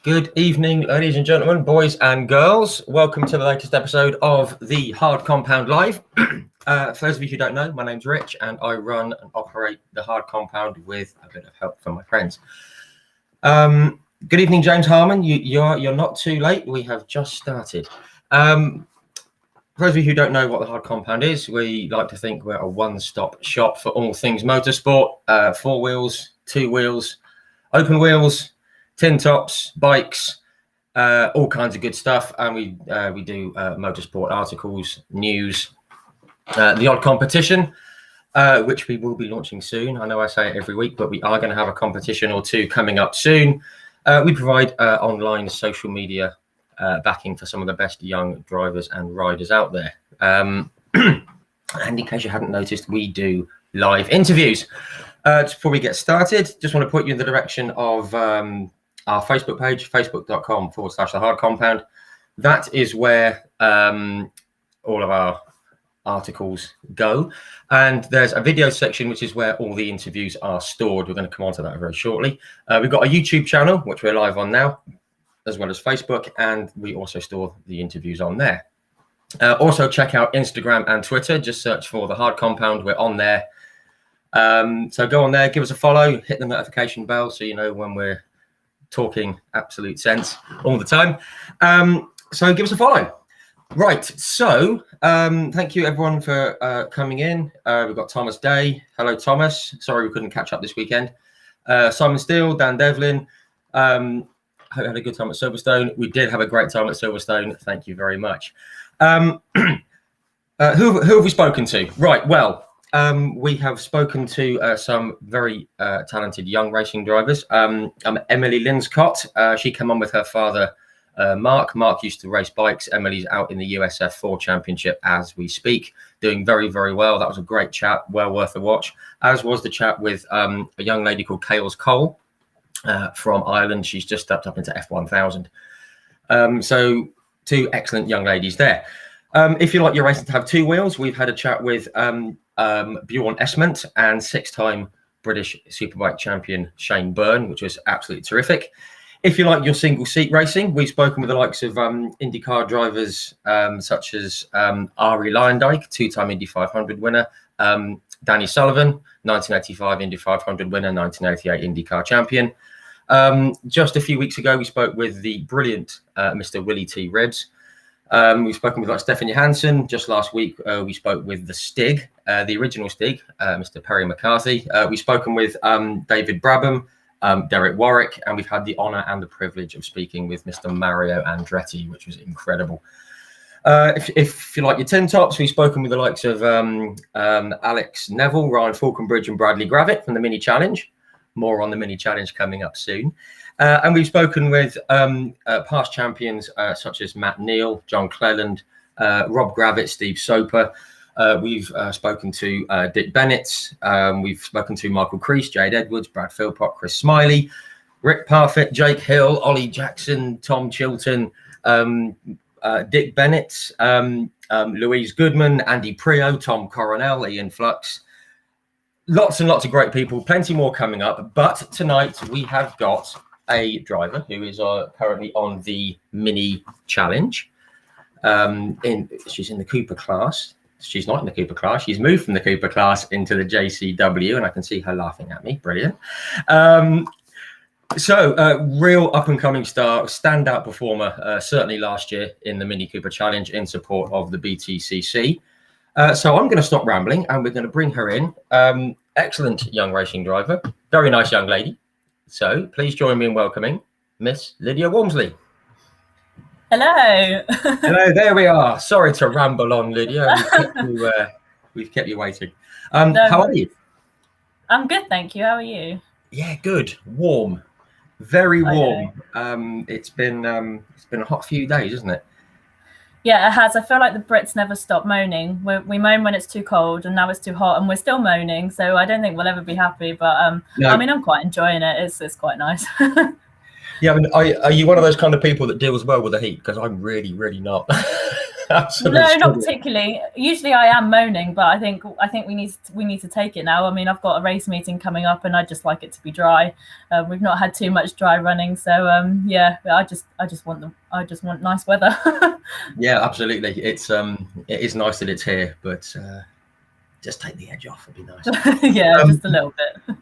Good evening, ladies and gentlemen, boys and girls. Welcome to the latest episode of the Hard Compound Live. For those of you who don't know, my name's Rich and I run and operate the Hard Compound with a bit of help from my friends. Good evening, James Harmon. You're not too late. We have just started. For those of you who don't know what the Hard Compound is, we like to think we're a one-stop shop for all things motorsport, 4 wheels, 2 wheels, open wheels, tin tops, bikes, all kinds of good stuff. And we do motorsport articles, news, the odd competition, which we will be launching soon. I know I say it every week, but we are going to have a competition or two coming up soon. We provide online social media backing for some of the best young drivers and riders out there. And in case you hadn't noticed, we do live interviews. Just before we get started, just want to put you in the direction of our Facebook page, facebook.com/the Hard Compound. That is where all of our articles go. And there's a video section, which is where all the interviews are stored. We're going to come on to that very shortly. We've got a YouTube channel, which we're live on now, as well as Facebook, and we also store the interviews on there. Also, check out Instagram and Twitter. Just search for the Hard Compound. We're on there. So go on there, give us a follow, hit the notification bell so you know when we're talking absolute sense all the time. So give us a follow. Right, so thank you everyone for coming in. We've got Thomas Day. Hello, Thomas. Sorry we couldn't catch up this weekend. Simon Steele, Dan Devlin. Hope you had a good time at Silverstone. We did have a great time at Silverstone. Thank you very much. Who have we spoken to? Right, well, we have spoken to some very talented young racing drivers. Emily Linscott, she came on with her father, Mark. Mark used to race bikes. Emily's out in the USF 4 Championship as we speak, doing very, very well. That was a great chat, well worth a watch, as was the chat with a young lady called Kales Cole from Ireland. She's just stepped up into F1000. So 2 excellent young ladies there. If you like your racing to have 2 wheels, we've had a chat with Bjorn Esment and 6-time British Superbike champion Shane Byrne, which was absolutely terrific. If you like your single seat racing, we've spoken with the likes of IndyCar drivers such as Ari Leyendijk, 2-time Indy 500 winner, Danny Sullivan, 1985 Indy 500 winner, 1988 IndyCar champion. Just a few weeks ago, we spoke with the brilliant Mr. Willie T. Ribbs. We've spoken with like Stefan Johansson. Just last week, we spoke with the Stig, the original Stig, Mr. Perry McCarthy. We've spoken with David Brabham, Derek Warwick, and we've had the honour and the privilege of speaking with Mr. Mario Andretti, which was incredible. If you like your tin tops, we've spoken with the likes of Alex Neville, Ryan Falconbridge, and Bradley Gravitt from the Mini Challenge. More on the Mini Challenge coming up soon. And we've spoken with past champions such as Matt Neal, John Cleland, Rob Gravitt, Steve Soper. We've spoken to Dick Bennett. We've spoken to Michael Crease, Jade Edwards, Brad Philpott, Chris Smiley, Rick Parfitt, Jake Hill, Ollie Jackson, Tom Chilton, Dick Bennett, Louise Goodman, Andy Prio, Tom Coronel, Ian Flux. Lots and lots of great people, plenty more coming up. But tonight we have got a driver who is currently on the Mini Challenge. She's in the Cooper class. She's not in the Cooper class. She's moved from the Cooper class into the JCW, and I can see her laughing at me. Brilliant. Real up-and-coming star, standout performer, certainly last year in the Mini Cooper Challenge in support of the BTCC. So I'm going to stop rambling, and we're going to bring her in. Excellent young racing driver, very nice young lady. So please join me in welcoming Miss Lydia Walmsley. Hello. Hello, there we are. Sorry to ramble on, Lydia. We've kept you waiting. How are you? I'm good, thank you. How are you? Yeah, good. Warm, very warm. It's been a hot few days, isn't it? Yeah, it has. I feel like the Brits never stop moaning. We moan when it's too cold, and now it's too hot, and we're still moaning. So I don't think we'll ever be happy. But no. I mean, I'm quite enjoying it. It's quite nice. Yeah, I mean, are you one of those kind of people that deals well with the heat? Because I'm really, really not. No, not particularly. Usually I am moaning, but I think we need to take it now. I mean, I've got a race meeting coming up, and I just like it to be dry. We've not had too much dry running, so yeah. I just want nice weather. Yeah, absolutely. It is nice that it's here, but just take the edge off. It'd be nice. Yeah, just a little bit.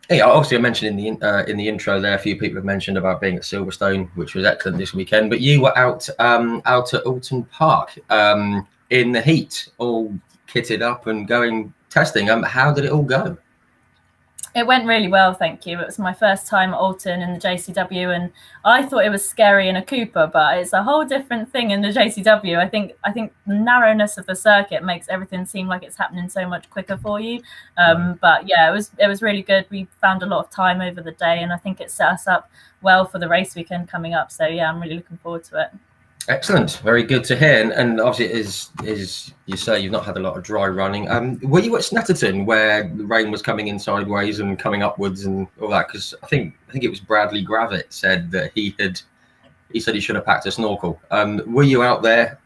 But yeah, obviously I mentioned in the intro there, a few people have mentioned about being at Silverstone, which was excellent this weekend. But you were out at Alton Park in the heat, all kitted up and going testing. How did it all go? It went really well, thank you. It was my first time at Alton in the JCW, and I thought it was scary in a Cooper, but it's a whole different thing in the JCW. I think the narrowness of the circuit makes everything seem like it's happening so much quicker for you. But yeah, it was really good. We found a lot of time over the day, and I think it set us up well for the race weekend coming up. So yeah, I'm really looking forward to it. Excellent, very good to hear. And obviously, it is you say you've not had a lot of dry running. Were you at Snetterton where the rain was coming in sideways and coming upwards and all that? Because I think it was Bradley Gravitt said that he said he should have packed a snorkel. Were you out there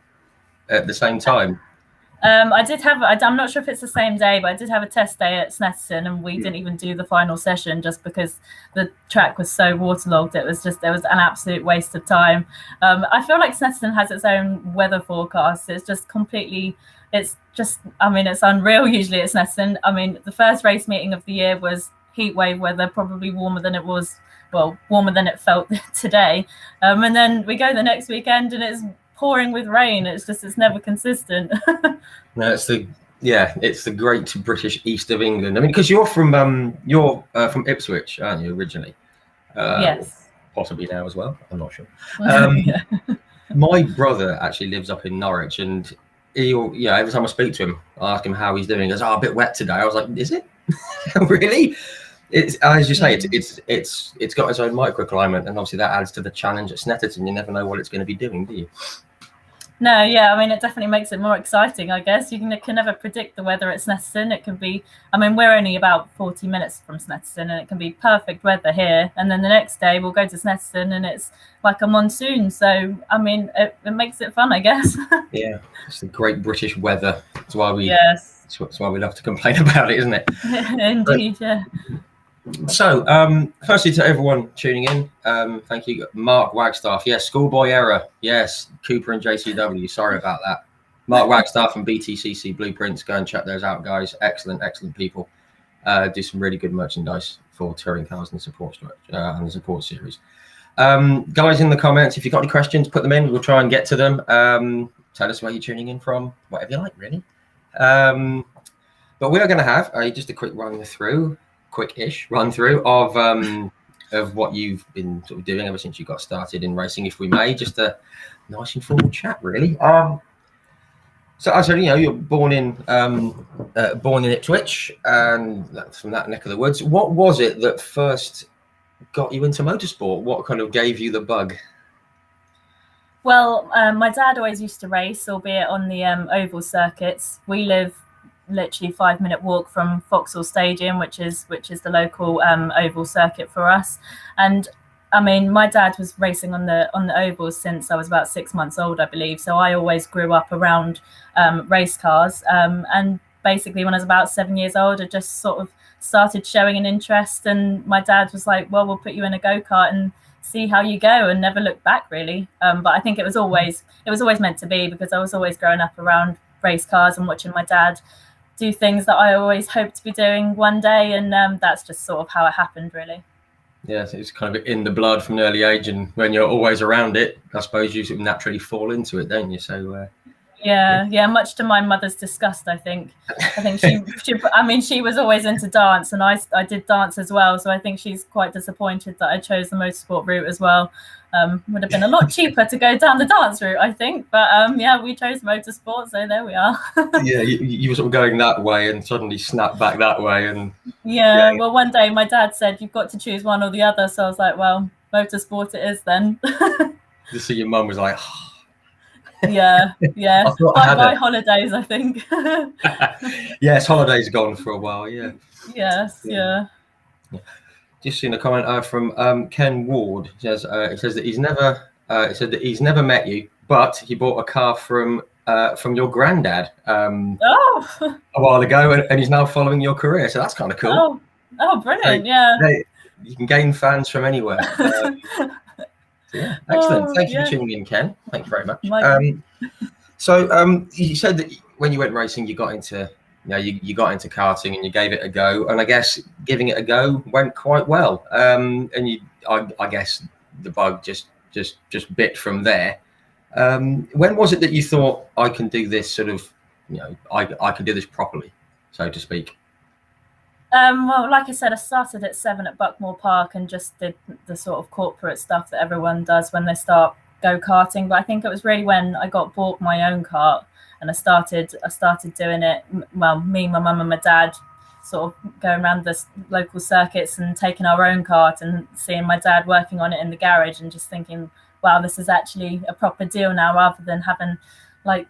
at the same time? I did have. I'm not sure if it's the same day, but I did have a test day at Snetterton, and we didn't even do the final session just because the track was so waterlogged. There was an absolute waste of time. I feel like Snetterton has its own weather forecast. It's just completely. It's just. I mean, it's unreal. Usually at Snetterton. I mean, the first race meeting of the year was heat wave weather, probably warmer than it was. Well, warmer than it felt today. And then we go the next weekend, and it's pouring with rain. It's never consistent. No, it's the great British east of England. I mean, because you're from Ipswich, aren't you, originally? Yes. Possibly now as well. I'm not sure. Yeah. My brother actually lives up in Norwich, and every time I speak to him, I ask him how he's doing. He goes, a bit wet today. I was like, is it? Really? It's as you say, it's got its own microclimate, and obviously that adds to the challenge at Snetterton. You never know what it's going to be doing, do you? No, yeah, I mean, it definitely makes it more exciting, I guess. You can never predict the weather at Snetterton. It can be, I mean, we're only about 40 minutes from Snetterton, and it can be perfect weather here. And then the next day we'll go to Snetterton, and it's like a monsoon. So, I mean, it makes it fun, I guess. Yeah, it's the great British weather. That's why we love to complain about it, isn't it? Indeed, yeah. So, firstly, to everyone tuning in, thank you, Mark Wagstaff. Yes, schoolboy error. Yes, Cooper and JCW. Sorry about that. Mark Wagstaff and BTCC Blueprints. Go and check those out, guys. Excellent people. Do some really good merchandise for touring cars and the support series. Guys, in the comments, if you've got any questions, put them in. We'll try and get to them. Tell us where you're tuning in from, whatever you like, really. But we are going to have just a quick-ish run through of what you've been sort of doing ever since you got started in racing, if we may. Just a nice informal chat, really. So as I said, you're born in Ipswich, and that's from that neck of the woods. What was it that first got you into motorsport? What kind of gave you the bug? Well, my dad always used to race, albeit on the oval circuits. We live literally 5-minute walk from Vauxhall Stadium, which is the local oval circuit for us. And I mean, my dad was racing on the ovals since I was about 6 months old, I believe. So I always grew up around race cars. And basically, when I was about 7 years old, I just sort of started showing an interest. And my dad was like, "Well, we'll put you in a go-kart and see how you go," and never looked back, really. But I think it was always meant to be, because I was always growing up around race cars and watching my dad do things that I always hoped to be doing one day, and that's just sort of how it happened, really. Yeah, so it's kind of in the blood from an early age, and when you're always around it, I suppose you sort of naturally fall into it, don't you? So yeah, much to my mother's disgust, I think she was always into dance, and I did dance as well, so I think she's quite disappointed that I chose the motorsport route as well. Would have been a lot cheaper to go down the dance route, I think, but yeah, we chose motorsport, so there we are. Yeah, you were sort of going that way and suddenly snapped back that way, and yeah, well, one day my dad said you've got to choose one or the other, so I was like, well, motorsport it is then. Just so your mum was like, yeah. Bye holidays, I think. Yes, holidays gone for a while. Yeah. Yes. Yeah. Just seen a comment from Ken Ward. He says that he's never met you, but he bought a car from your granddad Oh, a while ago, and he's now following your career. So that's kind of cool. oh, brilliant! So, Yeah. you can gain fans from anywhere. So yeah, excellent. Thank you for tuning in, Ken. Thank you very much. So you said that when you went racing, you got into you got into karting and you gave it a go, and I guess giving it a go went quite well. And I guess the bug just bit from there. When was it that you thought, I can do this sort of, I can do this properly, so to speak? Well, like I said, I started at 7 at Buckmore Park and just did the sort of corporate stuff that everyone does when they start go-karting. But I think it was really when I got bought my own kart and I started doing it. Well, me, my mum and my dad sort of going around the local circuits and taking our own kart and seeing my dad working on it in the garage and just thinking, wow, this is actually a proper deal now, rather than having like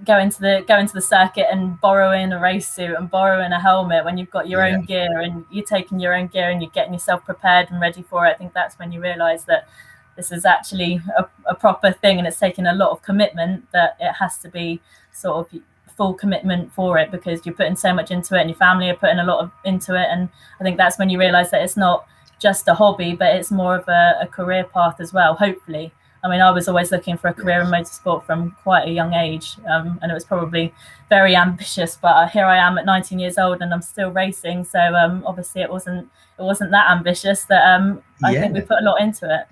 going to the circuit and borrowing a race suit and borrowing a helmet when you've got your own gear and you're taking your own gear and you're getting yourself prepared and ready for it. I think that's when you realize that this is actually a proper thing, and it's taking a lot of commitment, that it has to be sort of full commitment for it, because you're putting so much into it and your family are putting a lot into it. And I think that's when you realize that it's not just a hobby, but it's more of a career path as well, hopefully. I mean, I was always looking for a career in motorsport from quite a young age, and it was probably very ambitious. But here I am at 19 years old, and I'm still racing. So obviously, it wasn't that ambitious. That I think we put a lot into it.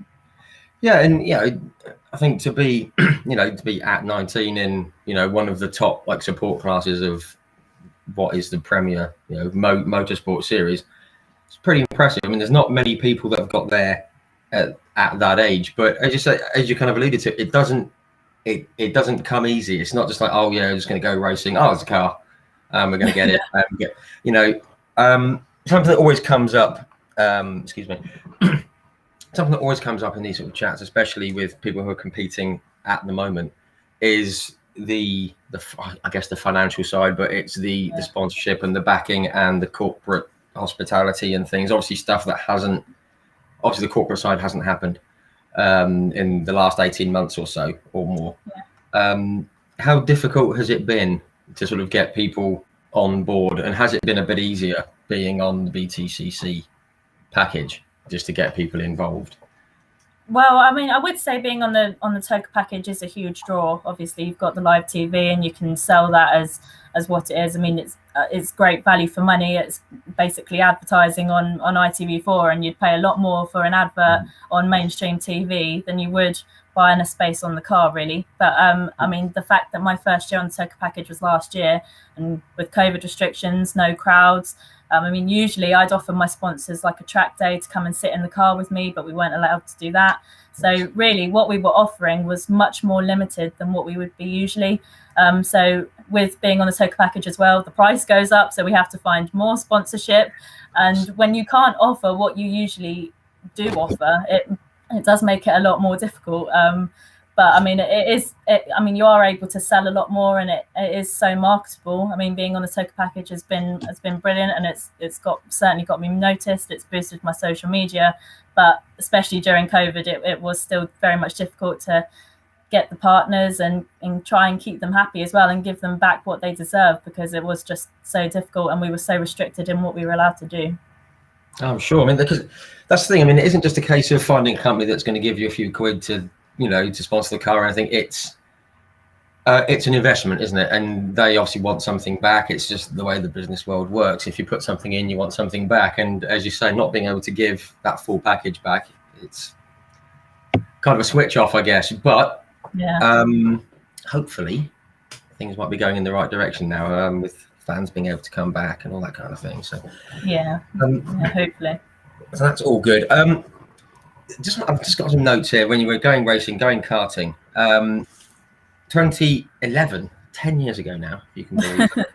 Yeah, and I think to be at 19 in one of the top support classes of what is the premier motorsport series, it's pretty impressive. I mean, there's not many people that have got there at that age, but as you kind of alluded to, it doesn't come easy. It's not just like, oh yeah, I'm just going to go racing. Oh, it's a car. We're going to get it. Something that always comes up. Excuse me. Something that always comes up in these sort of chats, especially with people who are competing at the moment, is the I guess the financial side, but it's the sponsorship and the backing and the corporate hospitality and things. Obviously, stuff that hasn't. Obviously, the corporate side hasn't happened in the last 18 months or so or more. Yeah. How difficult has it been to sort of get people on board, and has it been a bit easier being on the BTCC package just to get people involved? Well, I mean, I would say being on the TOCA package is a huge draw. Obviously, you've got the live TV, and you can sell that as what it is. I mean, it's great value for money. It's basically advertising on ITV4, and you'd pay a lot more for an advert on mainstream TV than you would buying a space on the car, really. But I mean, the fact that my first year on the TOCA package was last year, and with COVID restrictions, no crowds. I mean, usually I'd offer my sponsors like a track day to come and sit in the car with me, but we weren't allowed to do that. So really what we were offering was much more limited than what we would be usually. So with being on the TOCA package as well, the price goes up. So we have to find more sponsorship. And when you can't offer what you usually do offer, it does make it a lot more difficult. But I mean, I mean, you are able to sell a lot more, and it is so marketable. I mean, being on the TOCA package has been brilliant, and it's certainly got me noticed. It's boosted my social media, but especially during COVID, it was still very much difficult to get the partners and try and keep them happy as well, and give them back what they deserve, because it was just so difficult, and we were so restricted in what we were allowed to do. I'm sure. I mean, because that's the thing. I mean, it isn't just a case of finding a company that's going to give you a few quid to sponsor the car. And I think it's an investment, isn't it? And they obviously want something back. It's just the way the business world works. If you put something in, you want something back. And as you say, not being able to give that full package back, it's kind of a switch off, I guess. But hopefully things might be going in the right direction now, with fans being able to come back and all that kind of thing. So hopefully. So that's all good. I've just got some notes here. When you were going racing, going karting, 2011, 10 years ago now, if you can believe it.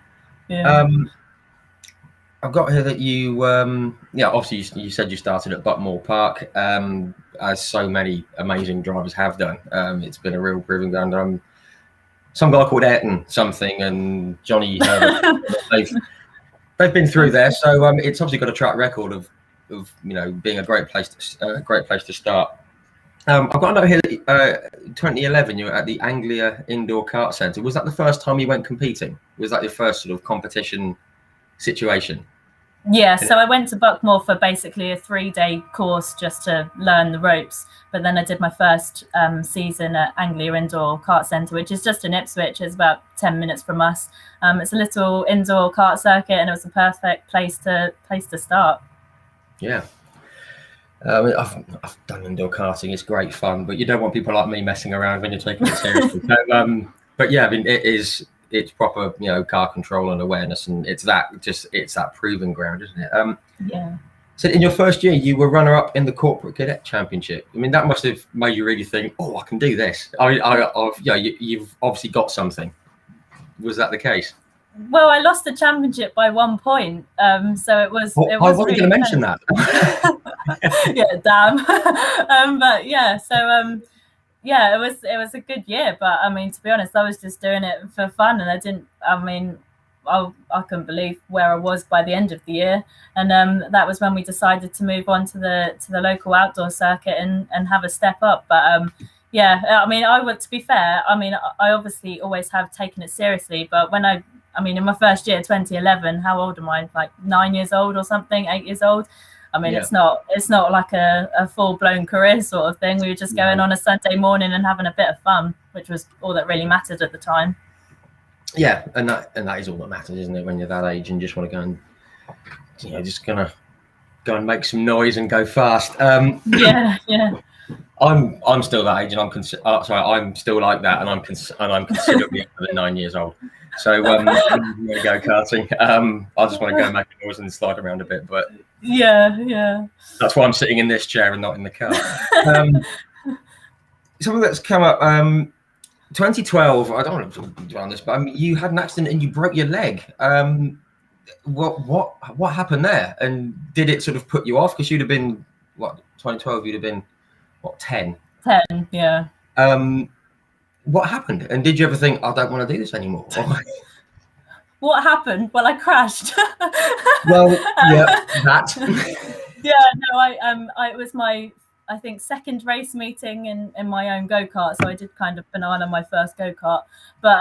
I've got here that you, obviously you said you started at Buckmore Park, as so many amazing drivers have done. It's been a real proving ground. Some guy called Ayrton something and Johnny Herbert, they've been through there. So it's obviously got a track record of being a great place to start. I've got a note here that 2011 you were at the Anglia Indoor Kart Centre. Was that the first time you went competing? Was that your first sort of competition situation? Yeah, so I went to Buckmore for basically a 3-day course just to learn the ropes. But then I did my first season at Anglia Indoor Kart Centre, which is just in Ipswich. It's about 10 minutes from us. It's a little indoor kart circuit, and it was a perfect place to start. Yeah. I've done indoor karting. It's great fun, but you don't want people like me messing around when you're taking it seriously. So, but yeah, I mean, it's proper, car control and awareness, and it's that proving ground, isn't it? Yeah. So in your first year, you were runner-up in the Corporate Cadet Championship. I mean, that must have made you really think, "Oh, I can do this." You've obviously got something. Was that the case? Well, I lost the championship by 1 point, so it was. Well, it I was wasn't really going to mention that. Yeah, damn. But yeah, so yeah, it was a good year. But I mean, to be honest, I was just doing it for fun, and I didn't. I mean, I couldn't believe where I was by the end of the year, and that was when we decided to move on to the local outdoor circuit and have a step up. But yeah, I mean, to be fair, I mean, I obviously always have taken it seriously, but when I mean, in my first year, 2011, how old am I? Like 9 years old or something, 8 years old. I mean, it's not like a full-blown career sort of thing. We were just going on a Sunday morning and having a bit of fun, which was all that really mattered at the time. Yeah, and that is all that matters, isn't it? When you're that age and just want to go and just gonna go and make some noise and go fast. Yeah. I'm still that age, and I'm still like that, and I'm considerably younger than 9 years old. So when we go karting, I just want to go and make a noise and slide around a bit. But yeah. That's why I'm sitting in this chair and not in the car. Something that's come up. 2012. I don't want to dwell on this, but you had an accident and you broke your leg. What happened there? And did it sort of put you off? Because you'd have been 2012. You'd have been 10. 10, yeah. What happened? And did you ever think, I don't want to do this anymore? What happened? Well, I crashed. Well, yeah, that. Yeah, no, it was my, I think, second race meeting in my own go-kart. So I did kind of banana my first go-kart. But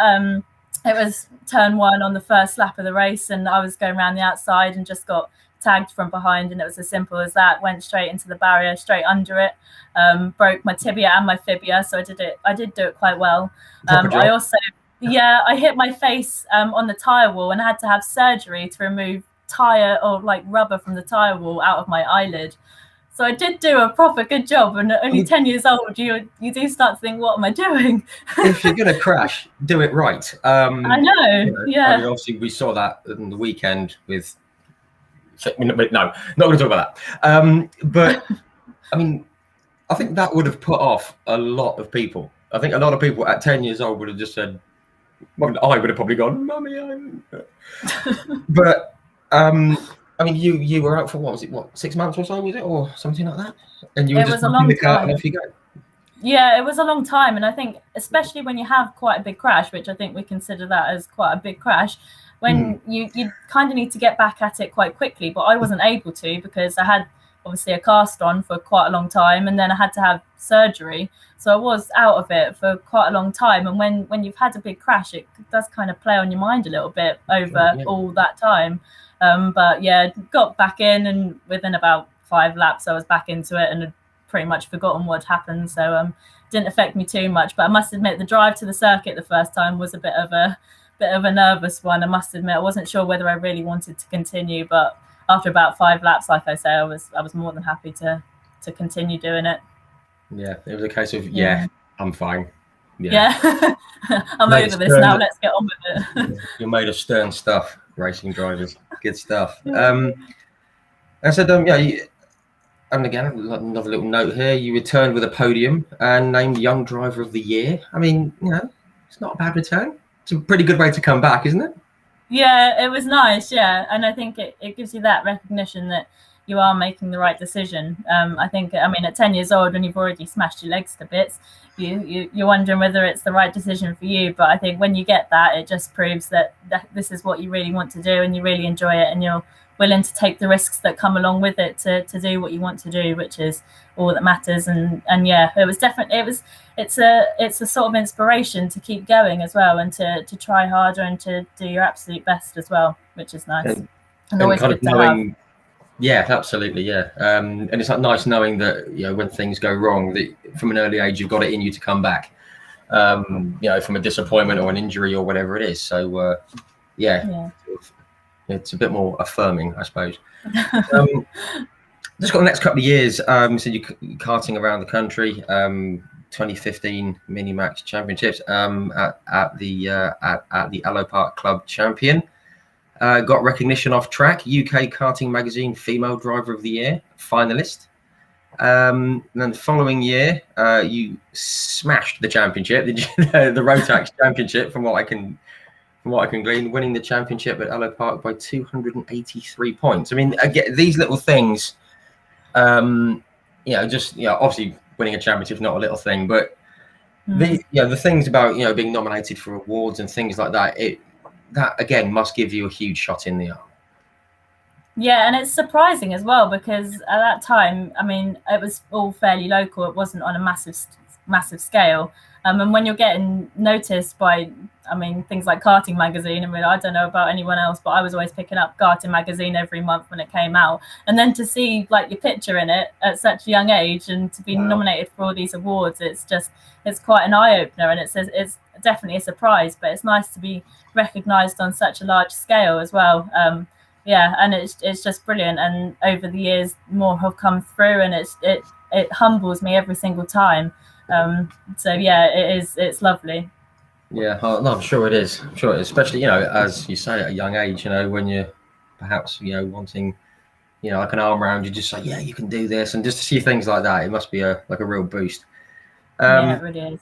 it was turn 1 on the first lap of the race, and I was going around the outside and just got tagged from behind, and it was as simple as that. Went straight into the barrier, straight under it. Broke my tibia and my fibia, so I did do it quite well. I also I hit my face on the tire wall and I had to have surgery to remove tire or like rubber from the tire wall out of my eyelid. So I did do a proper good job, and at only 10 years old, you do start to think, what am I doing? If you're going to crash, do it right. I know, yeah. I mean, obviously, we saw that in the weekend with. No, not going to talk about that. But I mean, I think that would have put off a lot of people. I think a lot of people at 10 years old would have just said, well, I would have probably gone, "Mummy, But I mean, you were out for what was it? 6 months or so, was it, or something like that? And you were just in the car and off you go. Yeah, it was a long time, and I think especially when you have quite a big crash, which I think we consider that as quite a big crash, when you kind of need to get back at it quite quickly. But I wasn't able to because I had obviously a cast on for quite a long time, and then I had to have surgery, so I was out of it for quite a long time. And when you've had a big crash, it does kind of play on your mind a little bit over all that time. But yeah, got back in, and within about 5 laps, I was back into it and had pretty much forgotten what happened. So didn't affect me too much. But I must admit, the drive to the circuit the first time was a bit of a nervous one. I must admit, I wasn't sure whether I really wanted to continue, but after about 5 laps, like I say, I was more than happy to continue doing it. Yeah, it was a case of I'm fine. Yeah. I'm over this now. Let's get on with it. You're made of stern stuff, racing drivers. Good stuff. I said, and again, another little note here. You returned with a podium and named Young Driver of the Year. I mean, it's not a bad return. It's a pretty good way to come back, isn't it? Yeah, it was nice. Yeah, and I think it gives you that recognition that you are making the right decision. I think, I mean, at 10 years old, when you've already smashed your legs to bits, you're wondering whether it's the right decision for you. But I think when you get that, it just proves that this is what you really want to do, and you really enjoy it, and you're willing to take the risks that come along with it to do what you want to do, which is all that matters. And yeah, it was definitely, it's a sort of inspiration to keep going as well, and to try harder and to do your absolute best as well, which is nice and always kind good of to knowing, have. yeah, absolutely, yeah. And it's like nice knowing that, you know, when things go wrong, that from an early age you've got it in you to come back, you know, from a disappointment or an injury or whatever it is. So yeah. It's a bit more affirming, I suppose. Just got the next couple of years. So you're karting around the country. 2015 Mini Max Championships at the Allo Park Club champion. Got recognition off track. UK Karting Magazine Female Driver of the Year finalist. And then the following year, you smashed the championship, the Rotax Championship, from what I can glean, winning the championship at Allo Park by 283 points. I mean, again, these little things, you know, just, you know, obviously winning a championship is not a little thing, but the things about, you know, being nominated for awards and things like that, that again must give you a huge shot in the arm. Yeah, and it's surprising as well, because at that time, I mean, it was all fairly local. It wasn't on a massive scale. And when you're getting noticed by, I mean, things like Karting Magazine, I mean, I don't know about anyone else, but I was always picking up Karting Magazine every month when it came out. And then to see like your picture in it at such a young age and to be nominated for all these awards, it's quite an eye-opener, and it's definitely a surprise, but it's nice to be recognised on such a large scale as well. Yeah, and it's just brilliant. And over the years, more have come through, and it humbles me every single time. So yeah, it's lovely. Yeah, no, I'm sure it is. I'm sure it is, especially, you know, as you say, at a young age, you know, when you're perhaps, you know, wanting, you know, like an arm around you, just say, yeah, you can do this, and just to see things like that, it must be like a real boost. Yeah, it really is.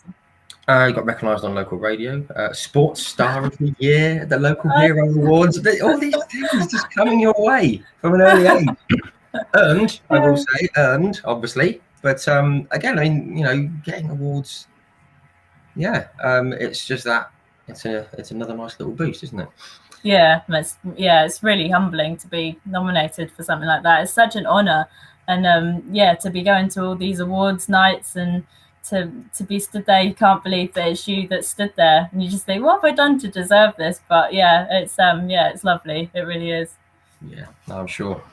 You got recognised on local radio, Sports Star of the Year, the Local Hero Awards. All these things just coming your way from an early age. Earned, I will say, obviously. But again, I mean, you know, getting awards, yeah, it's just that it's another nice little boost, isn't it? Yeah, it's really humbling to be nominated for something like that. It's such an honour, and yeah, to be going to all these awards nights and to be stood there, you can't believe that it's you that stood there, and you just think, what have I done to deserve this? But yeah, it's lovely. It really is. Yeah, I'm sure.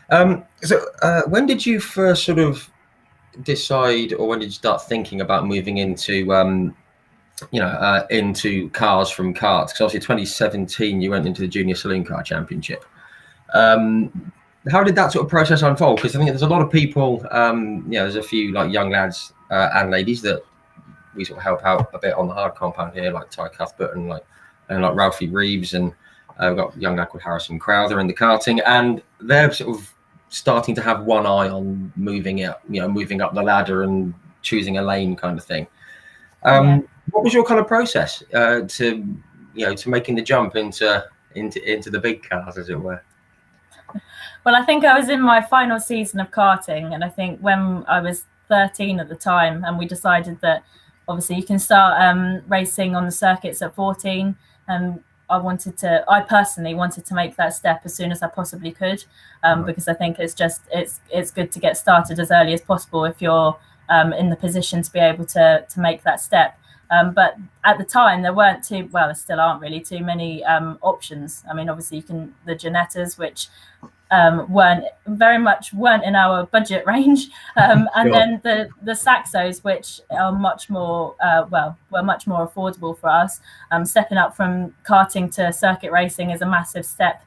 So when did you first sort of decide, or when did you start thinking about moving into into cars from karts? Because obviously 2017 you went into the Junior Saloon Car Championship. How did that sort of process unfold? Because I think there's a lot of people, there's a few like young lads and ladies that we sort of help out a bit on the hard compound here, like Ty Cuthbert and like Ralphie Reeves, and we've got a young lad called Harrison Crowther in the karting, and they're sort of starting to have one eye on moving up the ladder and choosing a lane kind of thing. What was your kind of process to making the jump into the big cars, as it were? Well, I think I was in my final season of karting, and I think when I was 13 at the time, and we decided that obviously you can start racing on the circuits at 14, and I personally wanted to make that step as soon as I possibly could, because I think it's good to get started as early as possible if you're in the position to be able to make that step. But at the time there there still aren't really too many options. I mean, obviously the Ginettas, which weren't in our budget range, and sure. Then the Saxos, which are much more were much more affordable for us. Stepping up from karting to circuit racing is a massive step,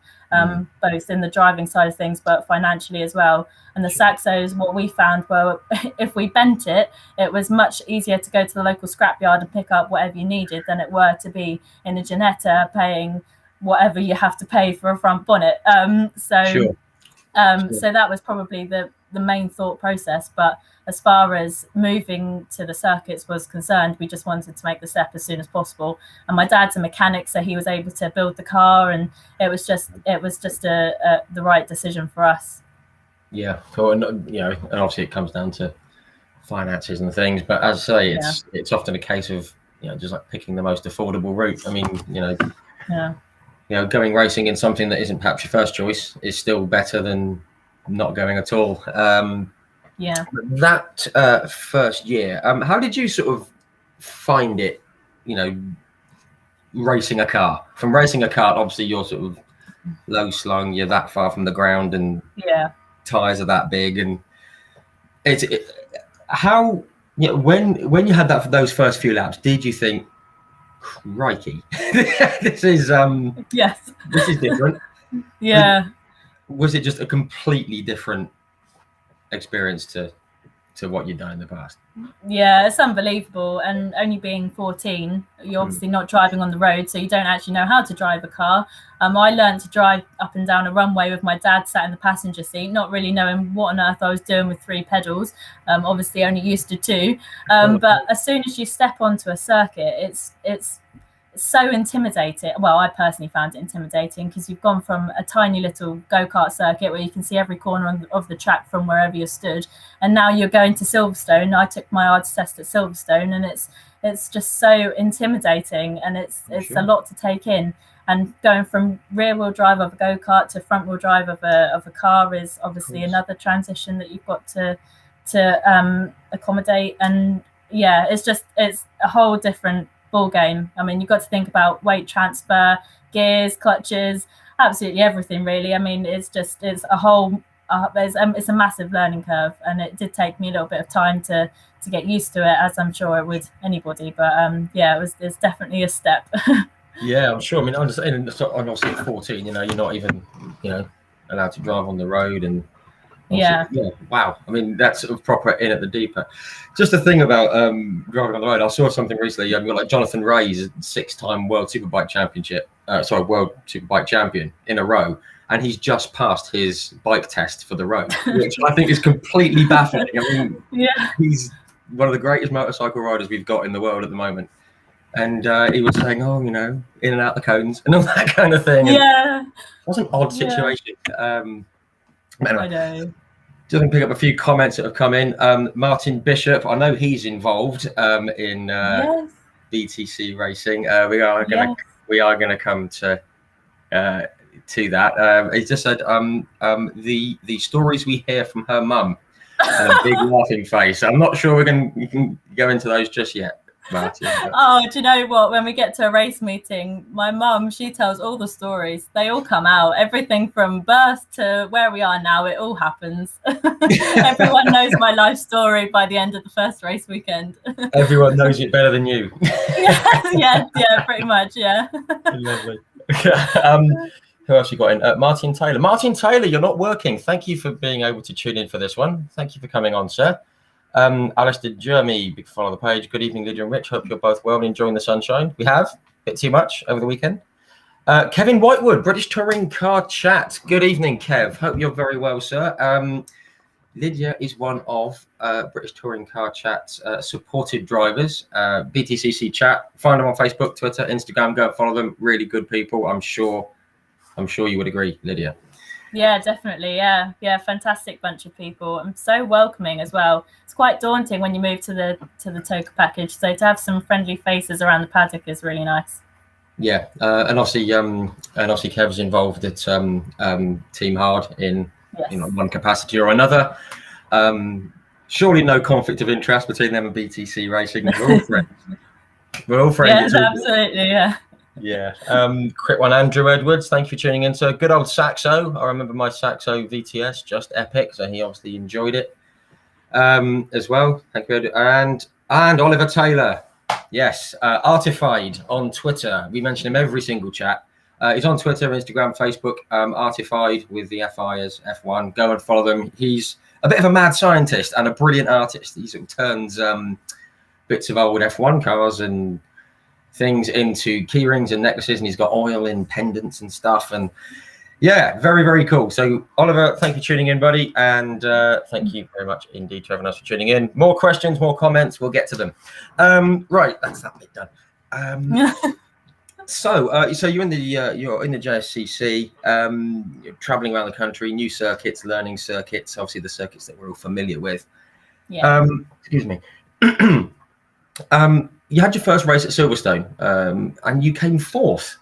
both in the driving side of things but financially as well. And the Saxos, what we found were, if we bent it was much easier to go to the local scrapyard and pick up whatever you needed than it were to be in a Ginetta paying whatever you have to pay for a front bonnet. So that was probably the the main thought process. But as far as moving to the circuits was concerned, we just wanted to make the step as soon as possible. And my dad's a mechanic, so he was able to build the car, and it was just the right decision for us. Yeah, cool. And and obviously it comes down to finances and things, but as I say, it's often a case of just like picking the most affordable route. I mean, going racing in something that isn't perhaps your first choice is still better than not going at all. That first year, how did you sort of find it? Racing a car. From racing a car, obviously you're sort of low slung, you're that far from the ground, and tires are that big, and how when you had that for those first few laps, did you think, crikey, this is this is different? Was it just a completely different experience to what you'd done in the past? Yeah, it's unbelievable. And only being 14, you're obviously not driving on the road, so you don't actually know how to drive a car. I learned to drive up and down a runway with my dad sat in the passenger seat, not really knowing what on earth I was doing with 3 pedals. Obviously only used to 2. But as soon as you step onto a circuit, it's so intimidating. Well, I personally found it intimidating because you've gone from a tiny little go-kart circuit where you can see every corner of the track from wherever you're stood, and now you're going to Silverstone. I took my ARDS test at Silverstone, and it's just so intimidating, and it's a lot to take in. And going from rear-wheel drive of a go-kart to front-wheel drive of a car is obviously another transition that you've got to accommodate. And it's a whole different ball game. I mean, you've got to think about weight transfer, gears, clutches, absolutely everything, really. I mean, it's a whole it's a massive learning curve, and it did take me a little bit of time to get used to it, as I'm sure it would anybody. But it's definitely a step. Yeah, I'm sure. I mean, I'm obviously at 14, you're not even allowed to drive on the road, and wow. I mean, that's sort of proper in at the deep end. Just the thing about driving on the road, I saw something recently. You've got like Jonathan Ray's 6-time World Superbike champion in a row, and he's just passed his bike test for the road, which I think is completely baffling. I mean, he's one of the greatest motorcycle riders we've got in the world at the moment. And he was saying, in and out the cones and all that kind of thing. And it was an odd situation. Anyway, I know. Just pick up a few comments that have come in. Martin Bishop, I know he's involved in BTC racing. We are going to come to that. He just said the stories we hear from her mum, and a big laughing face. I'm not sure you can go into those just yet, Martin. Oh, do you know what? When we get to a race meeting, my mum, she tells all the stories. They all come out. Everything from birth to where we are now, it all happens. Everyone knows my life story by the end of the first race weekend. Everyone knows it better than you. yeah, pretty much, yeah. Lovely. Who else you got in? Martin Taylor. Martin Taylor, you're not working. Thank you for being able to tune in for this one. Thank you for coming on, sir. Alistair Jeremy, big fan of the page. Good evening, Lydia and Rich. Hope you're both well and enjoying the sunshine. We have a bit too much over the weekend. Kevin Whitewood, British Touring Car Chat. Good evening, Kev. Hope you're very well, sir. Lydia is one of British Touring Car Chat's supported drivers. BTCC Chat. Find them on Facebook, Twitter, Instagram. Go and follow them. Really good people. I'm sure you would agree, Lydia. Yeah, definitely. Yeah, fantastic bunch of people. I'm so welcoming as well. It's quite daunting when you move to the Toka package. So to have some friendly faces around the paddock is really nice. Yeah, and obviously Kev's involved at Team Hard in one capacity or another. Surely no conflict of interest between them and BTC Racing. We're all friends. We're all friends. Yeah, absolutely. Yeah. Yeah. Quick one, Andrew Edwards. Thank you for tuning in. So good old Saxo. I remember my Saxo VTS, just epic. So he obviously enjoyed it as well. Thank you. And Oliver Taylor. Yes. Artified on Twitter. We mention him every single chat. He's on Twitter, Instagram, Facebook. Artified with the FI as F1. Go and follow them. He's a bit of a mad scientist and a brilliant artist. He sort of turns bits of old F1 cars and things into key rings and necklaces, and he's got oil in pendants and stuff, and Yeah, very, very cool. So, Oliver, thank you for tuning in, buddy. And thank you very much indeed to everyone else for tuning in. More questions, more comments. We'll get to them. Right, that's that bit done. So you're in the JSCC, you're traveling around the country, new circuits, learning circuits, obviously the circuits that we're all familiar with. Yeah. Excuse me. You had your first race at Silverstone, and you came fourth.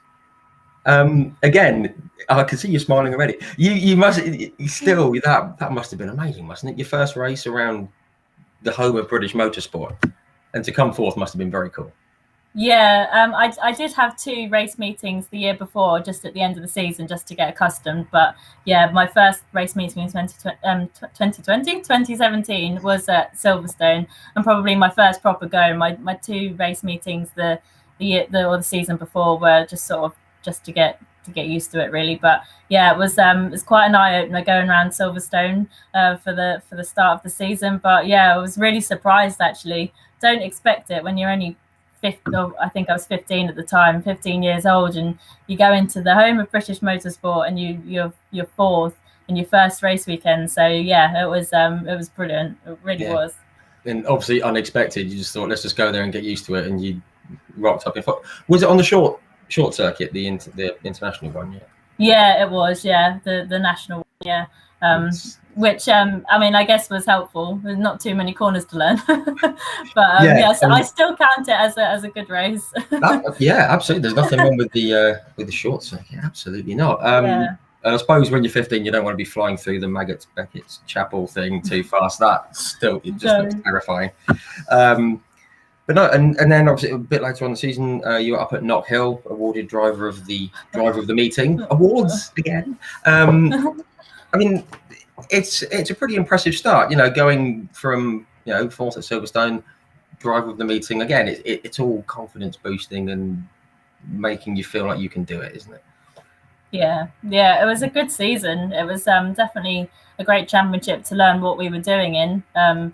Again, I can see you smiling already. You must still that must have been amazing, mustn't it? Your first race around the home of British motorsport, and to come fourth must have been very cool. Yeah, I did have 2 race meetings the year before, just at the end of the season, just to get accustomed. But yeah, my first race meeting in 2017 was at Silverstone, and probably my first proper go. My 2 race meetings the season before were just sort of just to get used to it, really. But yeah, it was quite an eye opener going around Silverstone for the start of the season. But yeah, I was really surprised, actually. Don't expect it when you're only 15, I think I was 15 at the time, 15 years old, and you go into the home of British motorsport, and you're fourth in your first race weekend. So yeah, it was brilliant. It really was. And obviously unexpected. You just thought, let's just go there and get used to it, and you rocked up. Was it on the short circuit, the international one? Yeah, it was. Yeah, the national one. Yeah. Which I mean, I guess was helpful. There's not too many corners to learn, but yes, I still count it as a good race. Yeah, absolutely. There's nothing wrong with the short circuit. Absolutely not. And I suppose when you're 15, you don't want to be flying through the Beckett's Chapel thing too fast. That still it just looks terrifying. But no, and then obviously a bit later on in the season, you were up at Knock Hill, awarded driver of the meeting awards again. I mean, it's a pretty impressive start, going from fourth at Silverstone, driver of the meeting again. It's all confidence boosting and making you feel like you can do it, isn't it? Yeah, it was a good season. It was definitely a great championship to learn what we were doing in,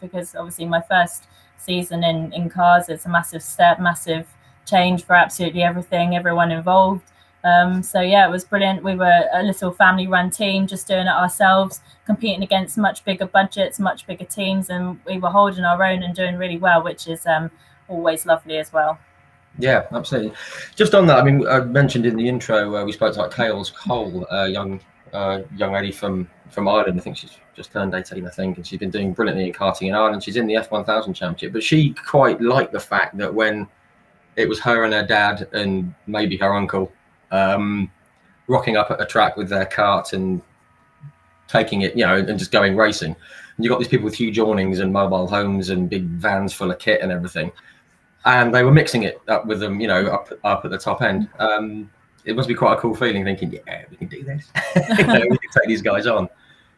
because obviously my first season in cars, it's a massive step, massive change for absolutely everyone involved. So yeah, it was brilliant. We were a little family-run team, just doing it ourselves, competing against much bigger budgets, much bigger teams, and we were holding our own and doing really well, which is always lovely as well. Yeah, absolutely. Just on that, I mean, I mentioned in the intro we spoke to like Cales Cole, young lady from Ireland. I think she's just turned 18, I think, and she's been doing brilliantly in karting in Ireland. She's in the F1000 Championship, but she quite liked the fact that when it was her and her dad and maybe her uncle rocking up at a track with their cart and taking it, and just going racing. And you've got these people with huge awnings and mobile homes and big vans full of kit and everything. And they were mixing it up with them, up at the top end. It must be quite a cool feeling thinking, yeah, we can do this. We can take these guys on.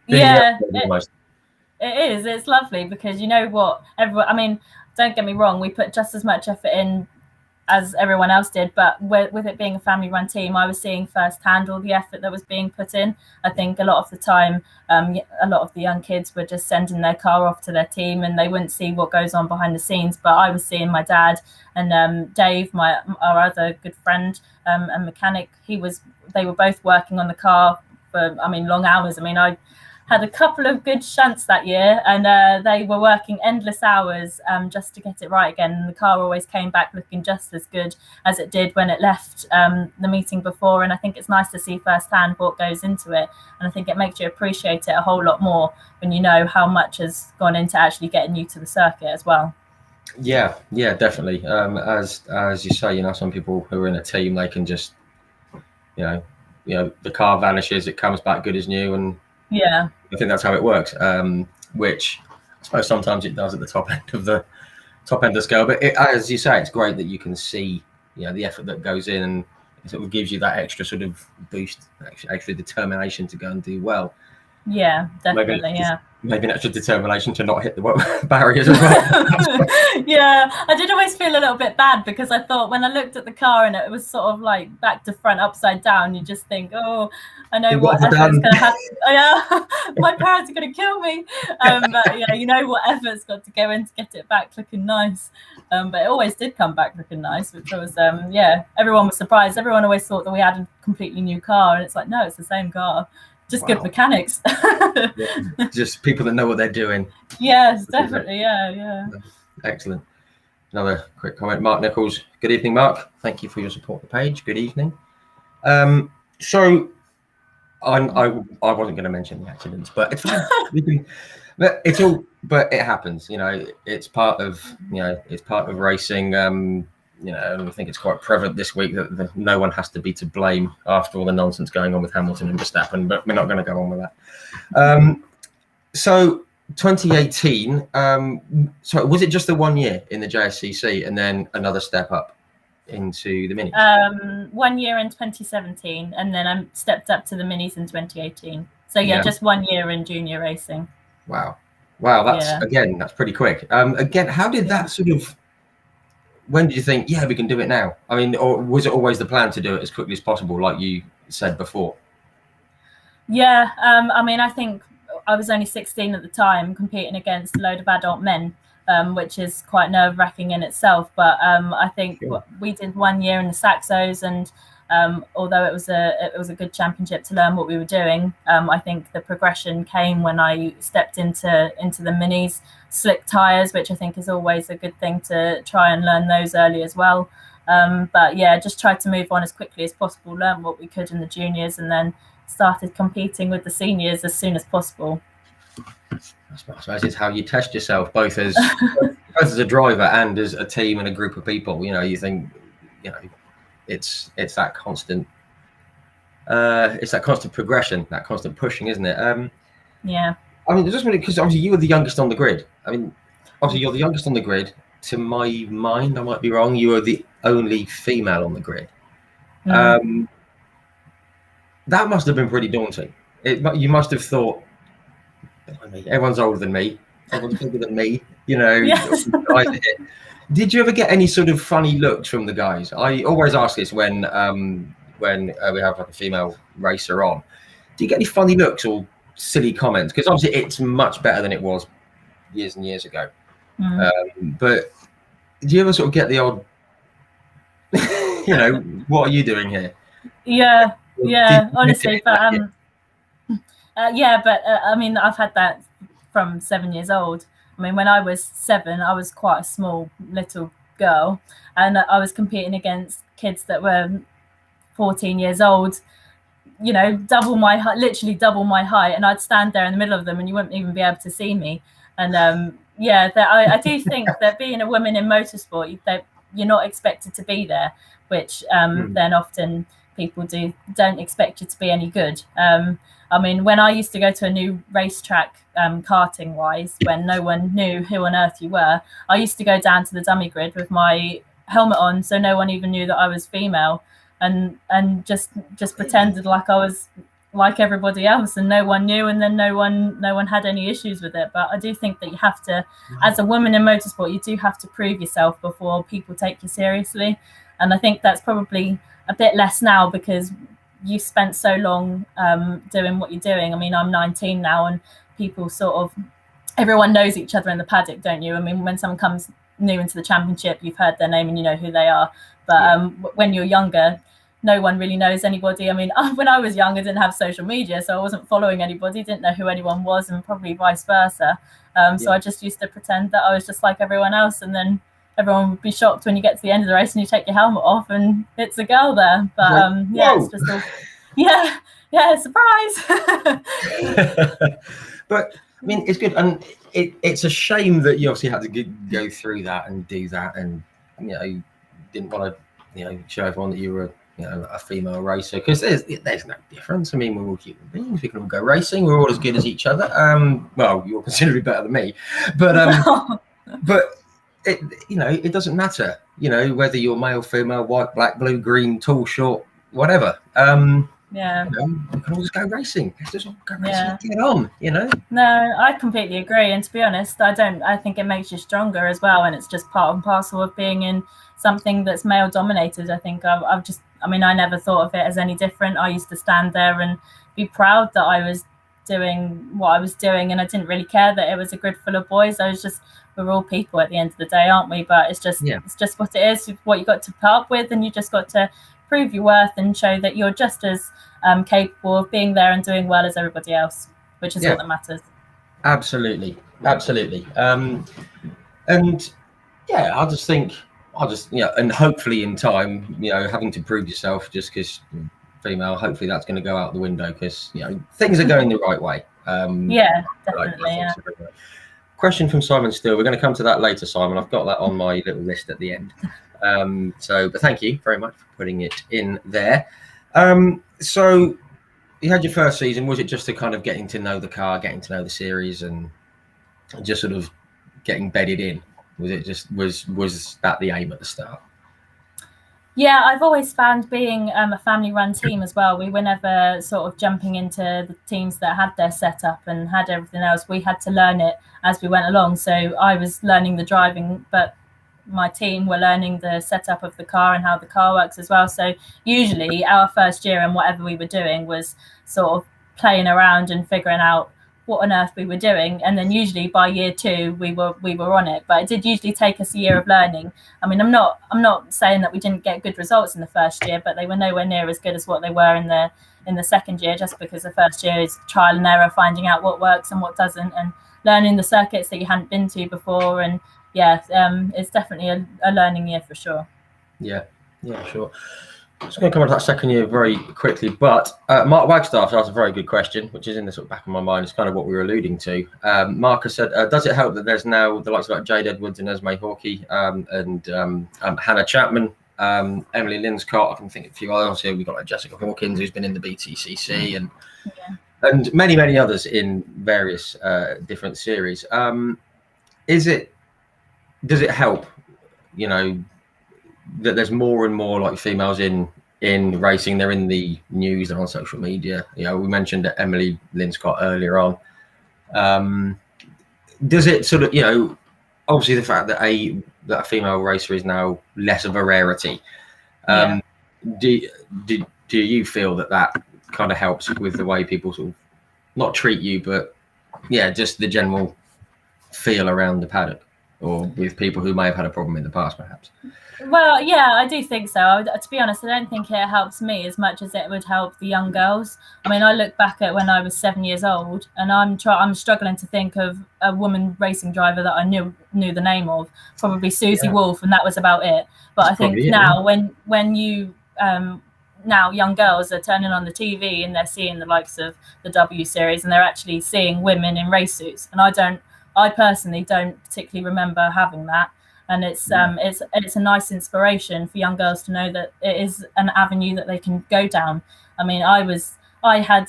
Yeah, it is. It's lovely because you know what? I mean, don't get me wrong, we put just as much effort in as everyone else did, but with it being a family-run team, I was seeing firsthand all the effort that was being put in. I think a lot of the time, a lot of the young kids were just sending their car off to their team, and they wouldn't see what goes on behind the scenes. But I was seeing my dad and Dave, our other good friend and mechanic. They were both working on the car for, long hours. I had a couple of good shunts that year, and they were working endless hours just to get it right again. And the car always came back looking just as good as it did when it left the meeting before. And I think it's nice to see firsthand what goes into it. And I think it makes you appreciate it a whole lot more when you know how much has gone into actually getting you to the circuit as well. Yeah, definitely. As you say, some people who are in a team, they can just, the car vanishes, it comes back good as new, and yeah, I think that's how it works. Which I suppose sometimes it does at the top end of the scale. But as you say, it's great that you can see, the effort that goes in, and it sort of gives you that extra sort of boost, extra determination to go and do well. Yeah, definitely. Yeah. Maybe an extra determination to not hit the barriers as well. Yeah, I did always feel a little bit bad because I thought when I looked at the car and it was sort of like back to front upside down, you just think, oh, I know what effort's going to happen. Oh, yeah, my parents are going to kill me. But yeah, you know what effort's got to go in to get it back looking nice. But it always did come back looking nice, which was, yeah, everyone was surprised. Everyone always thought that we had a completely new car, and it's like, no, it's the same car. Just good mechanics. Yeah, just people that know what they're doing. Yes, definitely. Yeah. Excellent. Another quick comment. Mark Nichols. Good evening, Mark. Thank you for your support of the page. Good evening. So I wasn't going to mention the accidents, but it's fine. But it happens. You know, it's part of racing. You know, and I think it's quite prevalent this week that no one has to be to blame after all the nonsense going on with Hamilton and Verstappen, but we're not going to go on with that. So 2018, so was it just the 1 year in the JSCC and then another step up into the minis? 1 year in 2017, and then I stepped up to the minis in 2018. So yeah, just 1 year in junior racing. Wow, that's pretty quick. Again, how did that sort of, when did you think, yeah, we can do it now? I mean, or was it always the plan to do it as quickly as possible, like you said before? Yeah, I mean, I think I was only 16 at the time, competing against a load of adult men, which is quite nerve-wracking in itself. But I think we did 1 year in the Saxos, and although it was a good championship to learn what we were doing, I think the progression came when I stepped into the minis. Slick tyres, which I think is always a good thing to try and learn those early as well. But yeah, just tried to move on as quickly as possible, learn what we could in the juniors, and then started competing with the seniors as soon as possible. I suppose it's how you test yourself, both as a driver and as a team and a group of people. You know, you think, you know, it's that constant progression, that constant pushing, isn't it? Yeah. I mean, just because obviously you were the youngest on the grid. I mean, obviously you're the youngest on the grid. To my mind, I might be wrong, you were the only female on the grid. That must have been pretty daunting. You must have thought, everyone's older than me, everyone's bigger than me, you know. Yes. Did you ever get any sort of funny looks from the guys? I always ask this when we have like a female racer on. Do you get any funny looks or silly comments? Because obviously it's much better than it was years and years ago. But do you ever sort of get the odd, you know, what are you doing here? Yeah, honestly, but I mean, I've had that from 7 years old. I mean, when I was 7, I was quite a small little girl, and I was competing against kids that were 14 years old, you know, literally double my height, and I'd stand there in the middle of them and you wouldn't even be able to see me. And I do think that being a woman in motorsport, you're not expected to be there, which then often people don't expect you to be any good. I mean, when I used to go to a new racetrack, karting wise, when no one knew who on earth you were, I used to go down to the dummy grid with my helmet on, so no one even knew that I was female, and just pretended like I was like everybody else, and no one knew, and then no one had any issues with it. But I do think that you have to, as a woman in motorsport, you do have to prove yourself before people take you seriously. And I think that's probably a bit less now because you spent so long doing what you're doing. I mean, I'm 19 now, and people everyone knows each other in the paddock, don't you? I mean, when someone comes new into the championship, you've heard their name and you know who they are. But when you're younger, no one really knows anybody. I mean, when I was young, I didn't have social media, so I wasn't following anybody, didn't know who anyone was, and probably vice versa. So I just used to pretend that I was just like everyone else, and then everyone would be shocked when you get to the end of the race and you take your helmet off and it's a girl there. But it's just all, surprise. But I mean, it's good, and it's a shame that you obviously had to go through that and do that, and you know, you didn't want to show everyone that you were a female racer, because there's no difference. I mean, we're all human beings, we can all go racing, we're all as good as each other. Well, you're considerably better than me, but but it doesn't matter, whether you're male, female, white, black, blue, green, tall, short, whatever. Yeah. We can all just go racing. Let's just all go racing. Yeah. Get on, No, I completely agree. And to be honest, I think it makes you stronger as well. And it's just part and parcel of being in something that's male dominated. I think I never thought of it as any different. I used to stand there and be proud that I was doing what I was doing. And I didn't really care that it was a grid full of boys. We're all people at the end of the day, aren't we? But it's just what it is, what you got to put up with. And you just got to prove your worth and show that you're just as capable of being there and doing well as everybody else, which is all that matters. Absolutely. And yeah, and hopefully in time, having to prove yourself just because female, hopefully that's going to go out the window because things are going the right way. Definitely. Question from Simon Steele. We're going to come to that later, Simon. I've got that on my little list at the end. But thank you very much for putting it in there. So you had your first season. Was it just to kind of getting to know the car, getting to know the series, and just sort of getting bedded in? Was it just was that the aim at the start? Yeah, I've always found being a family-run team as well. We were never sort of jumping into the teams that had their setup and had everything else. We had to learn it as we went along. So I was learning the driving, but my team were learning the setup of the car and how the car works as well. So usually our first year and whatever we were doing was sort of playing around and figuring out what on earth we were doing, and then usually by year 2 we were on it. But it did usually take us a year of learning. I mean, I'm not saying that we didn't get good results in the first year, but they were nowhere near as good as what they were in the second year, just because the first year is trial and error, finding out what works and what doesn't, and learning the circuits that you hadn't been to before. And it's definitely a learning year for sure. Yeah, sure. I'm just going to come on to that second year very quickly, but Mark Wagstaff asked a very good question, which is in the sort of back of my mind. It's kind of what we were alluding to. Mark has said, does it help that there's now the likes of like Jade Edwards and Esme Hawkey and Hannah Chapman, Emily Linscott? I can think of a few others here. We've got like Jessica Hawkins, who's been in the BTCC, and many, many others in various different series. Does it help, that there's more and more like females in racing? They're in the news, they're on social media. We mentioned Emily Linscott earlier on. Does it sort of, obviously the fact that a female racer is now less of a rarity, do you feel that kind of helps with the way people sort of not treat you, but just the general feel around the paddock, or with people who may have had a problem in the past perhaps? Well, yeah, I do think so. To be honest, I don't think it helps me as much as it would help the young girls. I mean, I look back at when I was 7 years old, and I'm struggling to think of a woman racing driver that I knew the name of. Probably Susie Wolf, and that was about it. But I think now, when you now young girls are turning on the TV and they're seeing the likes of the W Series, and they're actually seeing women in race suits, and I personally don't particularly remember having that. And it's a nice inspiration for young girls to know that it is an avenue that they can go down. I mean, I had